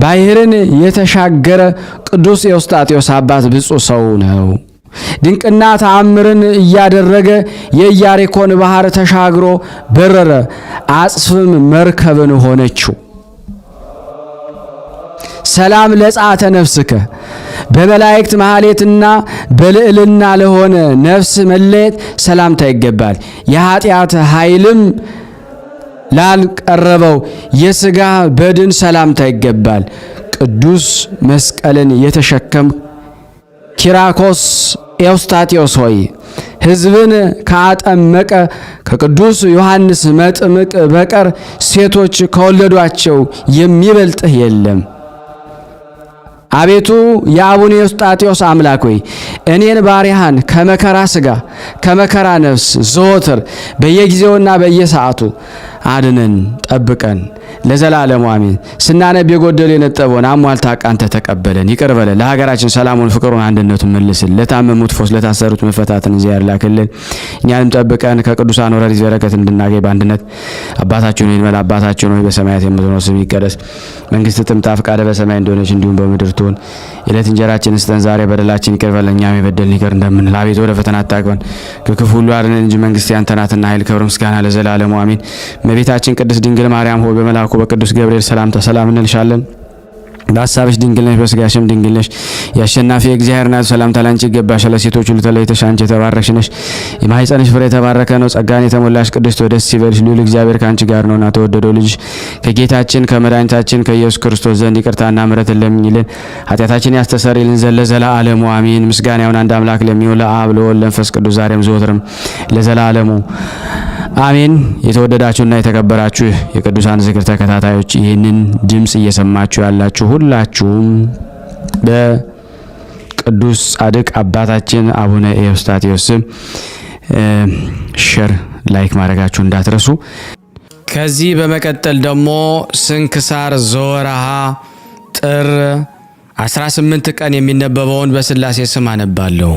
ባሕርን የተሻገረ ቅዱስ ኤዎስጣቴዎስ አባት ብፁዕ ሰው ነው። ድንቅና ተአምርን እያደረገ የኢያሪኮን ባህር ተሻግሮ በረረ። አጽፍም መርከብን ሆነችው። ሰላም ለጸአተ ነፍስከ በመላእክት ማህሌትና በልዕልና ለሆነ ነፍስ መለየት ሰላምታ ይገባል። የኃጢአት ኃይልም ላልቀረበው የሥጋ በድን ሰላምታ ይገባል። ቅዱስ መስቀልን የተሸከም ኪራኮስ ኤውስታቴዎስ ሆይ ሕዝብን ካጠመቀ ከቅዱስ ዮሐንስ መጥምቅ በቀር ሴቶች ከወለዷቸው የሚበልጥህ የለም። አቤቱ የአቡነ ኤውስጣቴዎስ አምላክ ሆይ እኔን ባሪያህን ከመከራ ሥጋ ከመከራ ነፍስ ዘወትር በየጊዜውና በየሰዓቱ አድነን ጠብቀን ለዘላለሙ አሜን። ስናነብ የጎደሉ የነጠበውን አሟልታ ቃንተ ተቀበለን፣ ይቅር በለን። ለሀገራችን ሰላሙን፣ ፍቅሩን፣ አንድነቱን መልስልን። ለታመሙት ፈውስ፣ ለታሰሩት መፈታትን እግዚአብሔር ላክልን። እኛንም ጠብቀን ከቅዱሳን ወረድ በረከት እንድናገኝ በአንድነት አባታችን ሆይ እንበል። አባታችን ሆይ በሰማያት የምትኖር ስምህ ይቀደስ፣ መንግስትህ ትምጣ፣ ፈቃድህ በሰማይ እንደሆነች እንዲሁም በምድር ትሁን። የዕለት እንጀራችንን ስጠን ዛሬ፣ በደላችን ይቅር በለን እኛም የበደልን ይቅር እንደምንል። አቤቱ ወደ ፈተና አታግባን ከክፉ ሁሉ አድነን እንጂ መንግስት ያንተ ናትና ኃይል፣ ክብር፣ ምስጋና ለዘላለሙ አሜን። እመቤታችን ቅድስት ድንግል ማርያም ሆይ በመልአኩ በቅዱስ ገብርኤል ሰላምታ ሰላም እንልሻለን። በሐሳብሽ ድንግል ነሽ፣ በሥጋሽም ድንግል ነሽ። የአሸናፊ እግዚአብሔር እናት ሰላምታ ላንቺ ይገባሻል። ሴቶች ሁሉ ተለይተሽ አንቺ የተባረክሽ ነሽ፣ የማኅፀንሽ ፍሬ የተባረከ ነው። ጸጋን የተሞላሽ ቅድስት ሆይ ደስ ይበልሽ፣ ልዑል እግዚአብሔር ከአንቺ ጋር ነውና ተወደደው ልጅሽ ከጌታችን ከመድኃኒታችን ከኢየሱስ ክርስቶስ ዘንድ ይቅርታና ምሕረትን ለምኝልን ኃጢአታችን ያስተሰርይልን ዘንድ ለዘላለሙ አሜን። ምስጋና ይሁን አንድ አምላክ ለሚሆን ለአብ ለወልድ ለመንፈስ ቅዱስ ዛሬም ዘወትርም ለዘላለሙ አሜን። የተወደዳችሁና የተከበራችሁ የቅዱሳን ዝክር ተከታታዮች ይህንን ድምጽ እየሰማችሁ ያላችሁ ሁላችሁም በቅዱስ ጻድቅ አባታችን አቡነ ኤውስጣቴዎስ ሼር ላይክ ማድረጋችሁ እንዳትረሱ። ከዚህ በመቀጠል ደግሞ ስንክሳር ዘወርኀ ጥር 18 ቀን የሚነበበውን በስላሴ ስም አነባለሁ።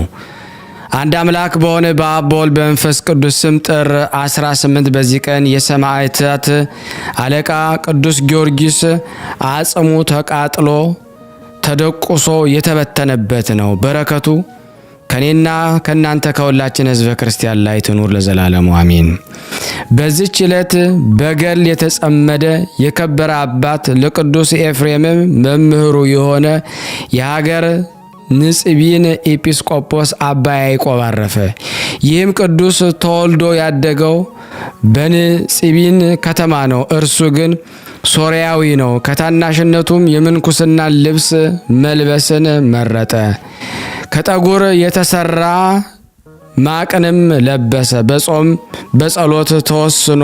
አንድ አምላክ በሆነ በአብ በወልድ በመንፈስ ቅዱስ ስም ጥር 18 በዚህ ቀን የሰማዕታት አለቃ ቅዱስ ጊዮርጊስ አጽሙ ተቃጥሎ ተደቁሶ የተበተነበት ነው። በረከቱ ከኔና ከናንተ ከሁላችን ሕዝበ ክርስቲያን ላይ ትኑር ለዘላለሙ አሜን። በዚህች ዕለት በገል የተጸመደ የከበረ አባት ለቅዱስ ኤፍሬም መምህሩ የሆነ የሀገር ንጽቢን ኤጲስቆጶስ አባ ያዕቆብ አረፈ። ይህም ቅዱስ ተወልዶ ያደገው በንጽቢን ከተማ ነው። እርሱ ግን ሶርያዊ ነው። ከታናሽነቱም የምንኩስና ልብስ መልበስን መረጠ። ከጠጉር የተሰራ ማቅንም ለበሰ። በጾም በጸሎት ተወስኖ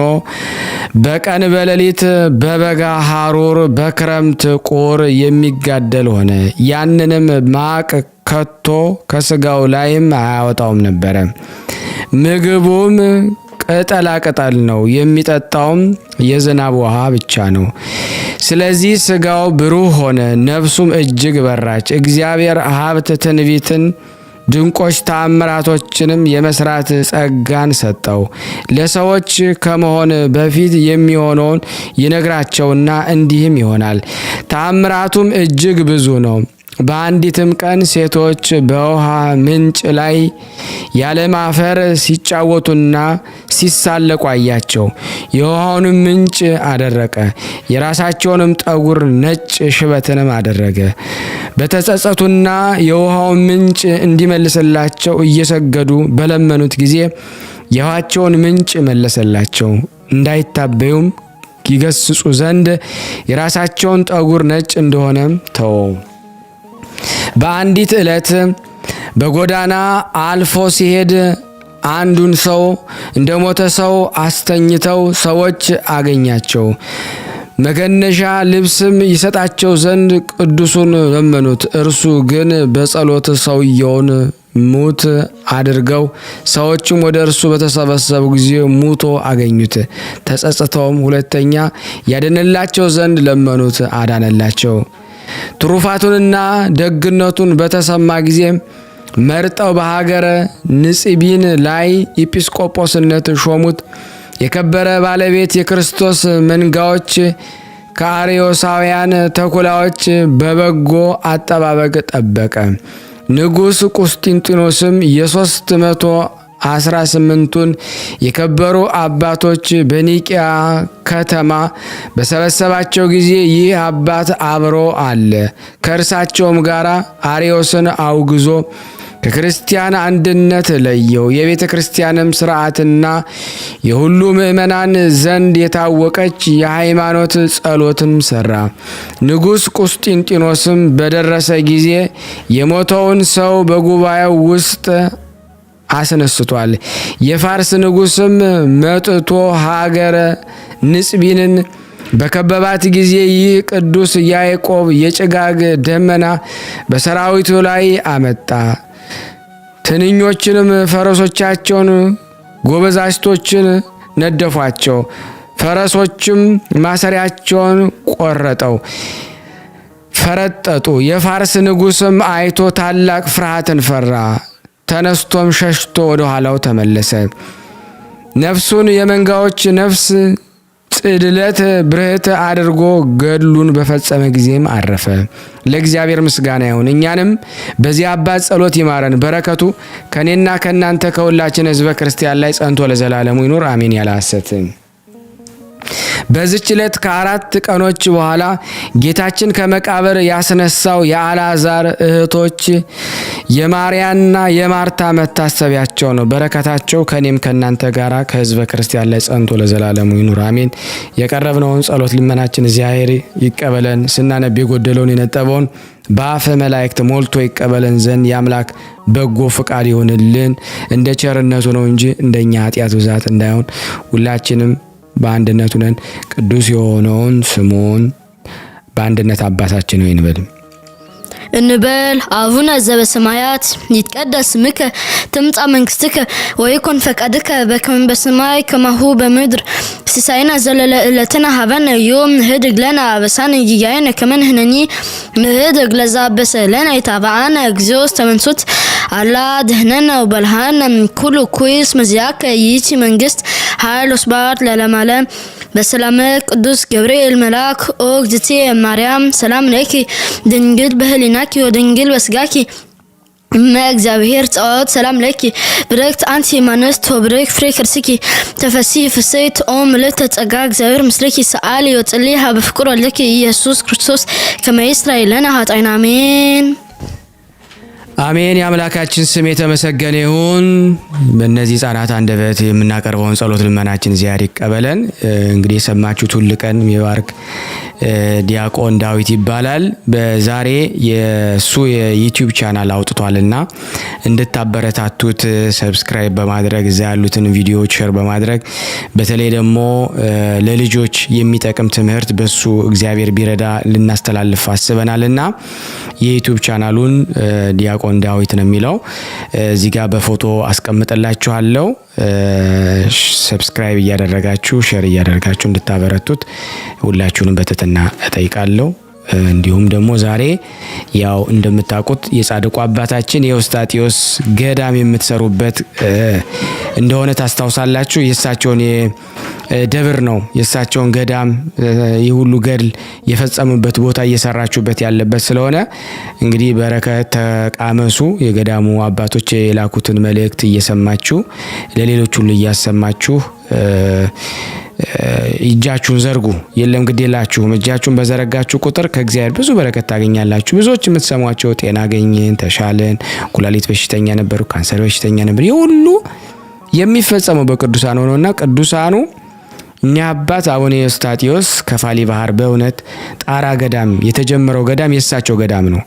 በቀን በሌሊት በበጋ ሐሩር በክረምት ቁር የሚጋደል ሆነ። ያንንም ማቅ ከቶ ከስጋው ላይም አያወጣውም ነበረ። ምግቡም ቅጠላ ቅጠል ነው፣ የሚጠጣውም የዝናብ ውሃ ብቻ ነው። ስለዚህ ስጋው ብሩህ ሆነ፣ ነፍሱም እጅግ በራች። እግዚአብሔር ሀብት፣ ትንቢትን፣ ድንቆች ተአምራቶችንም የመስራት ጸጋን ሰጠው። ለሰዎች ከመሆን በፊት የሚሆነውን ይነግራቸውና እንዲህም ይሆናል። ተአምራቱም እጅግ ብዙ ነው። በአንዲትም ቀን ሴቶች በውሃ ምንጭ ላይ ያለማፈር ሲጫወቱና ሲሳለቁ አያቸው። የውሃውንም ምንጭ አደረቀ፣ የራሳቸውንም ጠጉር ነጭ ሽበትንም አደረገ። በተጸጸቱና የውሃውን ምንጭ እንዲመልስላቸው እየሰገዱ በለመኑት ጊዜ የውሃቸውን ምንጭ መለሰላቸው። እንዳይታበዩም ይገስጹ ዘንድ የራሳቸውን ጠጉር ነጭ እንደሆነ ተወው። በአንዲት ዕለት በጎዳና አልፎ ሲሄድ አንዱን ሰው እንደሞተ ሰው አስተኝተው ሰዎች አገኛቸው። መገነዣ ልብስም ይሰጣቸው ዘንድ ቅዱሱን ለመኑት። እርሱ ግን በጸሎት ሰውየውን ሙት አድርገው ሰዎችም ወደ እርሱ በተሰበሰቡ ጊዜ ሙቶ አገኙት። ተጸጽተውም ሁለተኛ ያድንላቸው ዘንድ ለመኑት፣ አዳነላቸው። ትሩፋቱንና ደግነቱን በተሰማ ጊዜ መርጠው በሀገረ ንጽቢን ላይ ኤጲስቆጶስነት ሾሙት። የከበረ ባለቤት የክርስቶስ መንጋዎች ከአርዮሳውያን ተኩላዎች በበጎ አጠባበቅ ጠበቀ። ንጉሥ ቁስጥንጥኖስም የ318ቱን የከበሩ አባቶች በኒቂያ ከተማ በሰበሰባቸው ጊዜ ይህ አባት አብሮ አለ። ከእርሳቸውም ጋር አርዮስን አውግዞ ከክርስቲያን አንድነት ለየው። የቤተ ክርስቲያንም ሥርዓትና የሁሉ ምእመናን ዘንድ የታወቀች የሃይማኖት ጸሎትም ሠራ። ንጉሥ ቁስጥንጢኖስም በደረሰ ጊዜ የሞተውን ሰው በጉባኤው ውስጥ አስነስቷል። የፋርስ ንጉሥም መጥቶ ሀገረ ንጽቢንን በከበባት ጊዜ ይህ ቅዱስ ያዕቆብ የጭጋግ ደመና በሰራዊቱ ላይ አመጣ። ትንኞችንም ፈረሶቻቸውን ጎበዛዝቶችን ነደፏቸው። ፈረሶችም ማሰሪያቸውን ቆረጠው ፈረጠጡ። የፋርስ ንጉሥም አይቶ ታላቅ ፍርሃትን ፈራ። ተነስቶም ሸሽቶ ወደ ኋላው ተመለሰ። ነፍሱን የመንጋዎች ነፍስ ጽድለት ብርህት አድርጎ ገድሉን በፈጸመ ጊዜም አረፈ። ለእግዚአብሔር ምስጋና ይሁን። እኛንም በዚህ አባት ጸሎት ይማረን። በረከቱ ከኔና ከናንተ ከሁላችን ሕዝበ ክርስቲያን ላይ ጸንቶ ለዘላለሙ ይኑር አሜን። ያለ ሐሰት በዚች ዕለት ከ4 ቀኖች በኋላ ጌታችን ከመቃብር ያስነሳው የአልዓዛር እህቶች የማርያና የማርታ መታሰቢያቸው ነው። በረከታቸው ከኔም ከናንተ ጋራ ከሕዝበ ክርስቲያን ላይ ጸንቶ ለዘላለሙ ይኑር አሜን። የቀረብነውን ጸሎት ልመናችን እግዚአብሔር ይቀበለን። ስናነብ የጎደለውን የነጠበውን በአፈ መላእክት ሞልቶ ይቀበለን ዘንድ የአምላክ በጎ ፍቃድ ይሆንልን። እንደ ቸርነቱ ነው እንጂ እንደኛ ኃጢአት ብዛት እንዳይሆን ሁላችንም በአንድነቱ ነን። ቅዱስ የሆነውን ስሙን በአንድነት አባታችን ሆይ እንበል። አቡነ ዘበሰማያት ይትቀደስ ስምከ ትምጻእ መንግስትከ ወይኩን ፈቃድከ በከመ በሰማይ ከማሁ በምድር ሲሳይና ዘለለ ዕለትነ ሀበነ ዮም ንህድግ ለነ አበሳነ ኢያየነ ከመ ንሕነኒ ንህድግ ለዘአበሰ ለነ ኢታብአነ እግዚኦ ተመንሱት አላ ድህነነ ወበልሃነ ኩሉ ኩይስ መዚያከ ይእቲ መንግስት ኃይል ወስብሐት ለዓለመ ዓለም። በሰላም ቅዱስ ገብርኤል መልአክ ኦ እግዝእትየ ማርያም ሰላም ለኪ ድንግል በህሊናኪ ወድንግል በስጋኪ እመ እግዚአብሔር ጸወት ሰላም ለኪ ብርክት አንቲ እምአንስት ወብርክ ፍሬ ከርስኪ ተፈሥሒ ፍሥሕት ኦ ምልዕተ ጸጋ እግዚአብሔር ምስለኪ ሰአሊ ወጽልይ ሀበ ፍቁር ወልድኪ ኢየሱስ ክርስቶስ ከመ ይስረይ ለነ ኃጣውኢነ አሜን አሜን። የአምላካችን ስም የተመሰገነ ይሁን። በእነዚህ ሕፃናት አንደበት የምናቀርበውን ጸሎት ልመናችን እግዚአብሔር ይቀበለን። እንግዲህ የሰማችሁት ሁል ቀን የሚባርክ ዲያቆን ዳዊት ይባላል። በዛሬ የሱ የዩቲዩብ ቻናል አውጥቷልና እንድታበረታቱት ሰብስክራይብ በማድረግ እዛ ያሉትን ቪዲዮዎች ሼር በማድረግ በተለይ ደግሞ ለልጆች የሚጠቅም ትምህርት በሱ እግዚአብሔር ቢረዳ ልናስተላልፍ አስበናልና የዩቲዩብ ቻናሉን ዲያቆን ዳዊት ነው የሚለው። እዚህ ጋር በፎቶ አስቀምጥላችኋለሁ። ሰብስክራይብ እያደረጋችሁ ሼር እያደረጋችሁ እንድታበረቱት ሁላችሁንም በትህትና እጠይቃለሁ። እንዲሁም ደግሞ ዛሬ ያው እንደምታውቁት የጻድቁ አባታችን የኤዎስጣቴዎስ ገዳም የምትሰሩበት እንደሆነ ታስታውሳላችሁ። የእሳቸውን ደብር ነው የእሳቸውን ገዳም ይህ ሁሉ ገድል የፈጸሙበት ቦታ እየሰራችሁበት ያለበት ስለሆነ እንግዲህ በረከት ተቃመሱ። የገዳሙ አባቶች የላኩትን መልእክት እየሰማችሁ ለሌሎች ሁሉ እያሰማችሁ እጃችሁን ዘርጉ። የለም ግድ የላችሁም። እጃችሁን በዘረጋችሁ ቁጥር ከእግዚአብሔር ብዙ በረከት ታገኛላችሁ። ብዙዎች የምትሰሟቸው ጤና አገኘን፣ ተሻለን፣ ኩላሊት በሽተኛ ነበሩ፣ ካንሰር በሽተኛ ነበር። ይህ ሁሉ የሚፈጸመው በቅዱሳን ሆኖና ቅዱሳኑ እኛ አባት አቡነ ኤዎስጣቴዎስ ከፋሊ ባህር በእውነት ጣራ ገዳም የተጀመረው ገዳም የእሳቸው ገዳም ነው።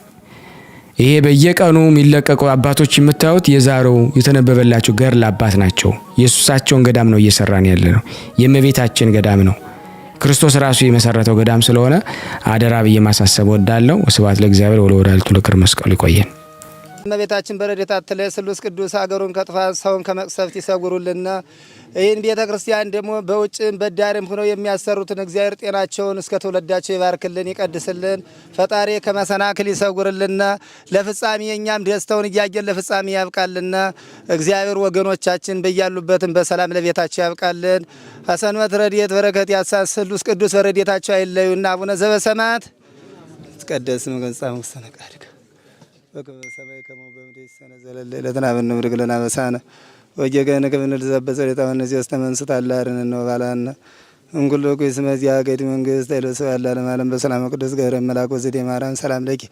ይሄ በየቀኑ የሚለቀቁ አባቶች የምታዩት የዛሬው የተነበበላቸው ገድል አባት ናቸው። የእሳቸውን ገዳም ነው እየሰራን ያለ ነው። የእመቤታችን ገዳም ነው። ክርስቶስ ራሱ የመሰረተው ገዳም ስለሆነ አደራ ብዬ ማሳሰብ ወዳለው። ወስብሐት ለእግዚአብሔር ወለወላዲቱ ለክብር መስቀሉ ይቆየን። እመቤታችን በረድኤታ አትለይ። ስሉስ ቅዱስ አገሩን ከጥፋት ሰውን ከመቅሰፍት ይሰውሩልና። ይህን ቤተ ክርስቲያን ደግሞ በውጭም በዳርም ሆነው የሚያሰሩትን እግዚአብሔር ጤናቸውን እስከ ትውልዳቸው ይባርክልን፣ ይቀድስልን። ፈጣሪ ከመሰናክል ይሰውርልና። ለፍጻሜ እኛም ደስታውን እያየን ለፍጻሜ ያብቃልና። እግዚአብሔር ወገኖቻችን በያሉበትም በሰላም ለቤታቸው ያብቃልን። ሰንበት ረድኤት በረከት ያሳስ ስሉስ ቅዱስ በረድኤታቸው አይለዩና። አቡነ ዘበሰማያት ይትቀደስ ስምከ ወይትጸድቅ ፈቃድከ በከመ በሰማይ ከማሁ በምድር ሲሳየነ ዘለለ ዕለትነ ሀበነ ንኅድግ ለነ አበሳነ ወጌጋየነ ከመ ንርዛዕ በጸሎተ እምይእዜሰ ተመንሥእ ታላርነነ ወባልሐነ እምኩሉ ኩይስ መዚአ ገድ መንግስት ኃይለ ስብሐት ለዓለመ ዓለም። በሰላም ቅዱስ ገብርኤል መልአክ ወዘዴ ማርያም ሰላም ለኪ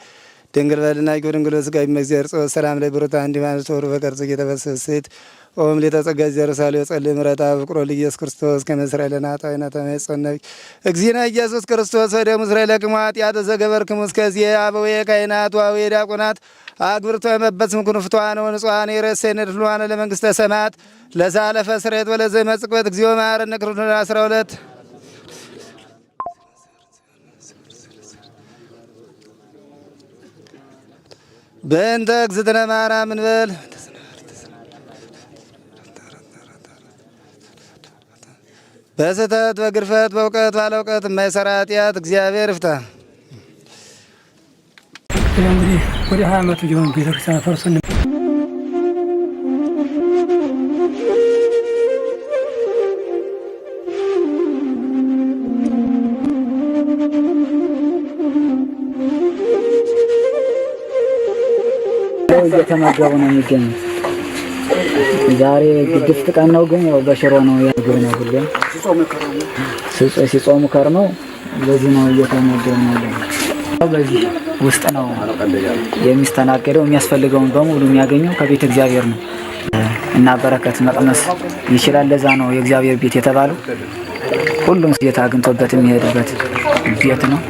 ድንግል በልና ድንግል ስጋ ይመግዚር ጾ ሰላም ላይ ብሩታ እንዲማን ተወሩ በቀርጽ የተበሰሰት ኦም ለተጸጋ ዘርሳለ ጸልይ ምረታ ፍቅሮ ለኢየሱስ ክርስቶስ ከመስራኤልና ታይና ተመጸነብ እግዚእነ ኢየሱስ ክርስቶስ ወደ እስራኤል ለቅማት ያተዘገበርክሙ እስከዚህ አበዌ ካህናት ወአበዌ ዲያቆናት አግብርቶ የመበጽ ምኩን ፍቷን ወንጹሃን የረሰነ ድሏን ለመንግስተ ሰማያት ለዛለፈ ስሬት ወለዘ መጽቆት እግዚኦ መሐረነ ክርስቶስ 12 በእንተ እግዝእትነ ማርያም እንበል በስህተት በግርፈት በእውቀት ባለ እውቀት የማይሰራ ኃጢአት እግዚአብሔር ይፍታ። እንግዲህ ወደ 20 ዓመቱ ሊሆን ቤተክርስቲያን ፈርሶ እየተመገቡ ነው የሚገኙት። ዛሬ ግድፍት ቀን ነው፣ ግን ያው በሽሮ ነው ያገው ነው ሁሌም ሲጾሙ ከርመው በዚህ ነው እየተመገቡ ነው። በዚህ ውስጥ ነው የሚስተናገደው። የሚያስፈልገውን በሙሉ የሚያገኘው ከቤተ እግዚአብሔር ነው እና በረከት መቅመስ ይችላል። ለዛ ነው የእግዚአብሔር ቤት የተባለው። ሁሉም ጌታ አግኝቶበት የሚሄድበት ቤት ነው።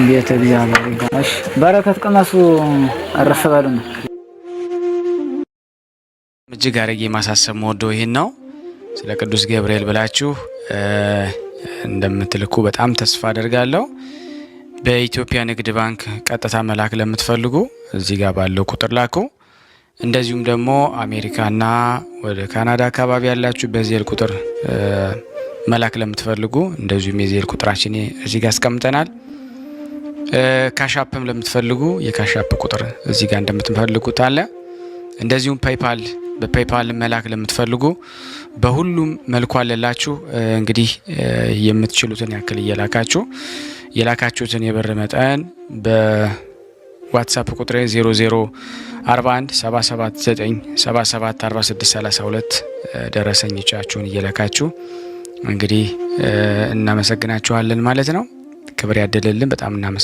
ቤተ እግዚአብሔር ይባላል። በረከት ቅመሱ፣ እረፍ በሉ ነው። እጅግ አድርጌ ማሳሰብ መወደው ይሄን ነው። ስለ ቅዱስ ገብርኤል ብላችሁ እንደምትልኩ በጣም ተስፋ አደርጋለሁ። በኢትዮጵያ ንግድ ባንክ ቀጥታ መላክ ለምትፈልጉ እዚህ ጋር ባለው ቁጥር ላኩ። እንደዚሁም ደግሞ አሜሪካና ወደ ካናዳ አካባቢ ያላችሁ በዜል ቁጥር መላክ ለምትፈልጉ እንደዚሁም የዜል ቁጥራችን እዚህ ጋር አስቀምጠናል። ካሻፕም ለምትፈልጉ የካሻፕ ቁጥር እዚህ ጋር እንደምትፈልጉት አለ። እንደዚሁም ፔይፓል በፔይፓል መላክ ለምትፈልጉ በሁሉም መልኩ አለላችሁ። እንግዲህ የምትችሉትን ያክል እየላካችሁ የላካችሁትን የብር መጠን በዋትስአፕ ቁጥሬ 0041 779 4632 ደረሰኞቻችሁን እየላካችሁ እንግዲህ እናመሰግናችኋለን ማለት ነው። ክብር ያደለልን። በጣም እናመሰግናለን።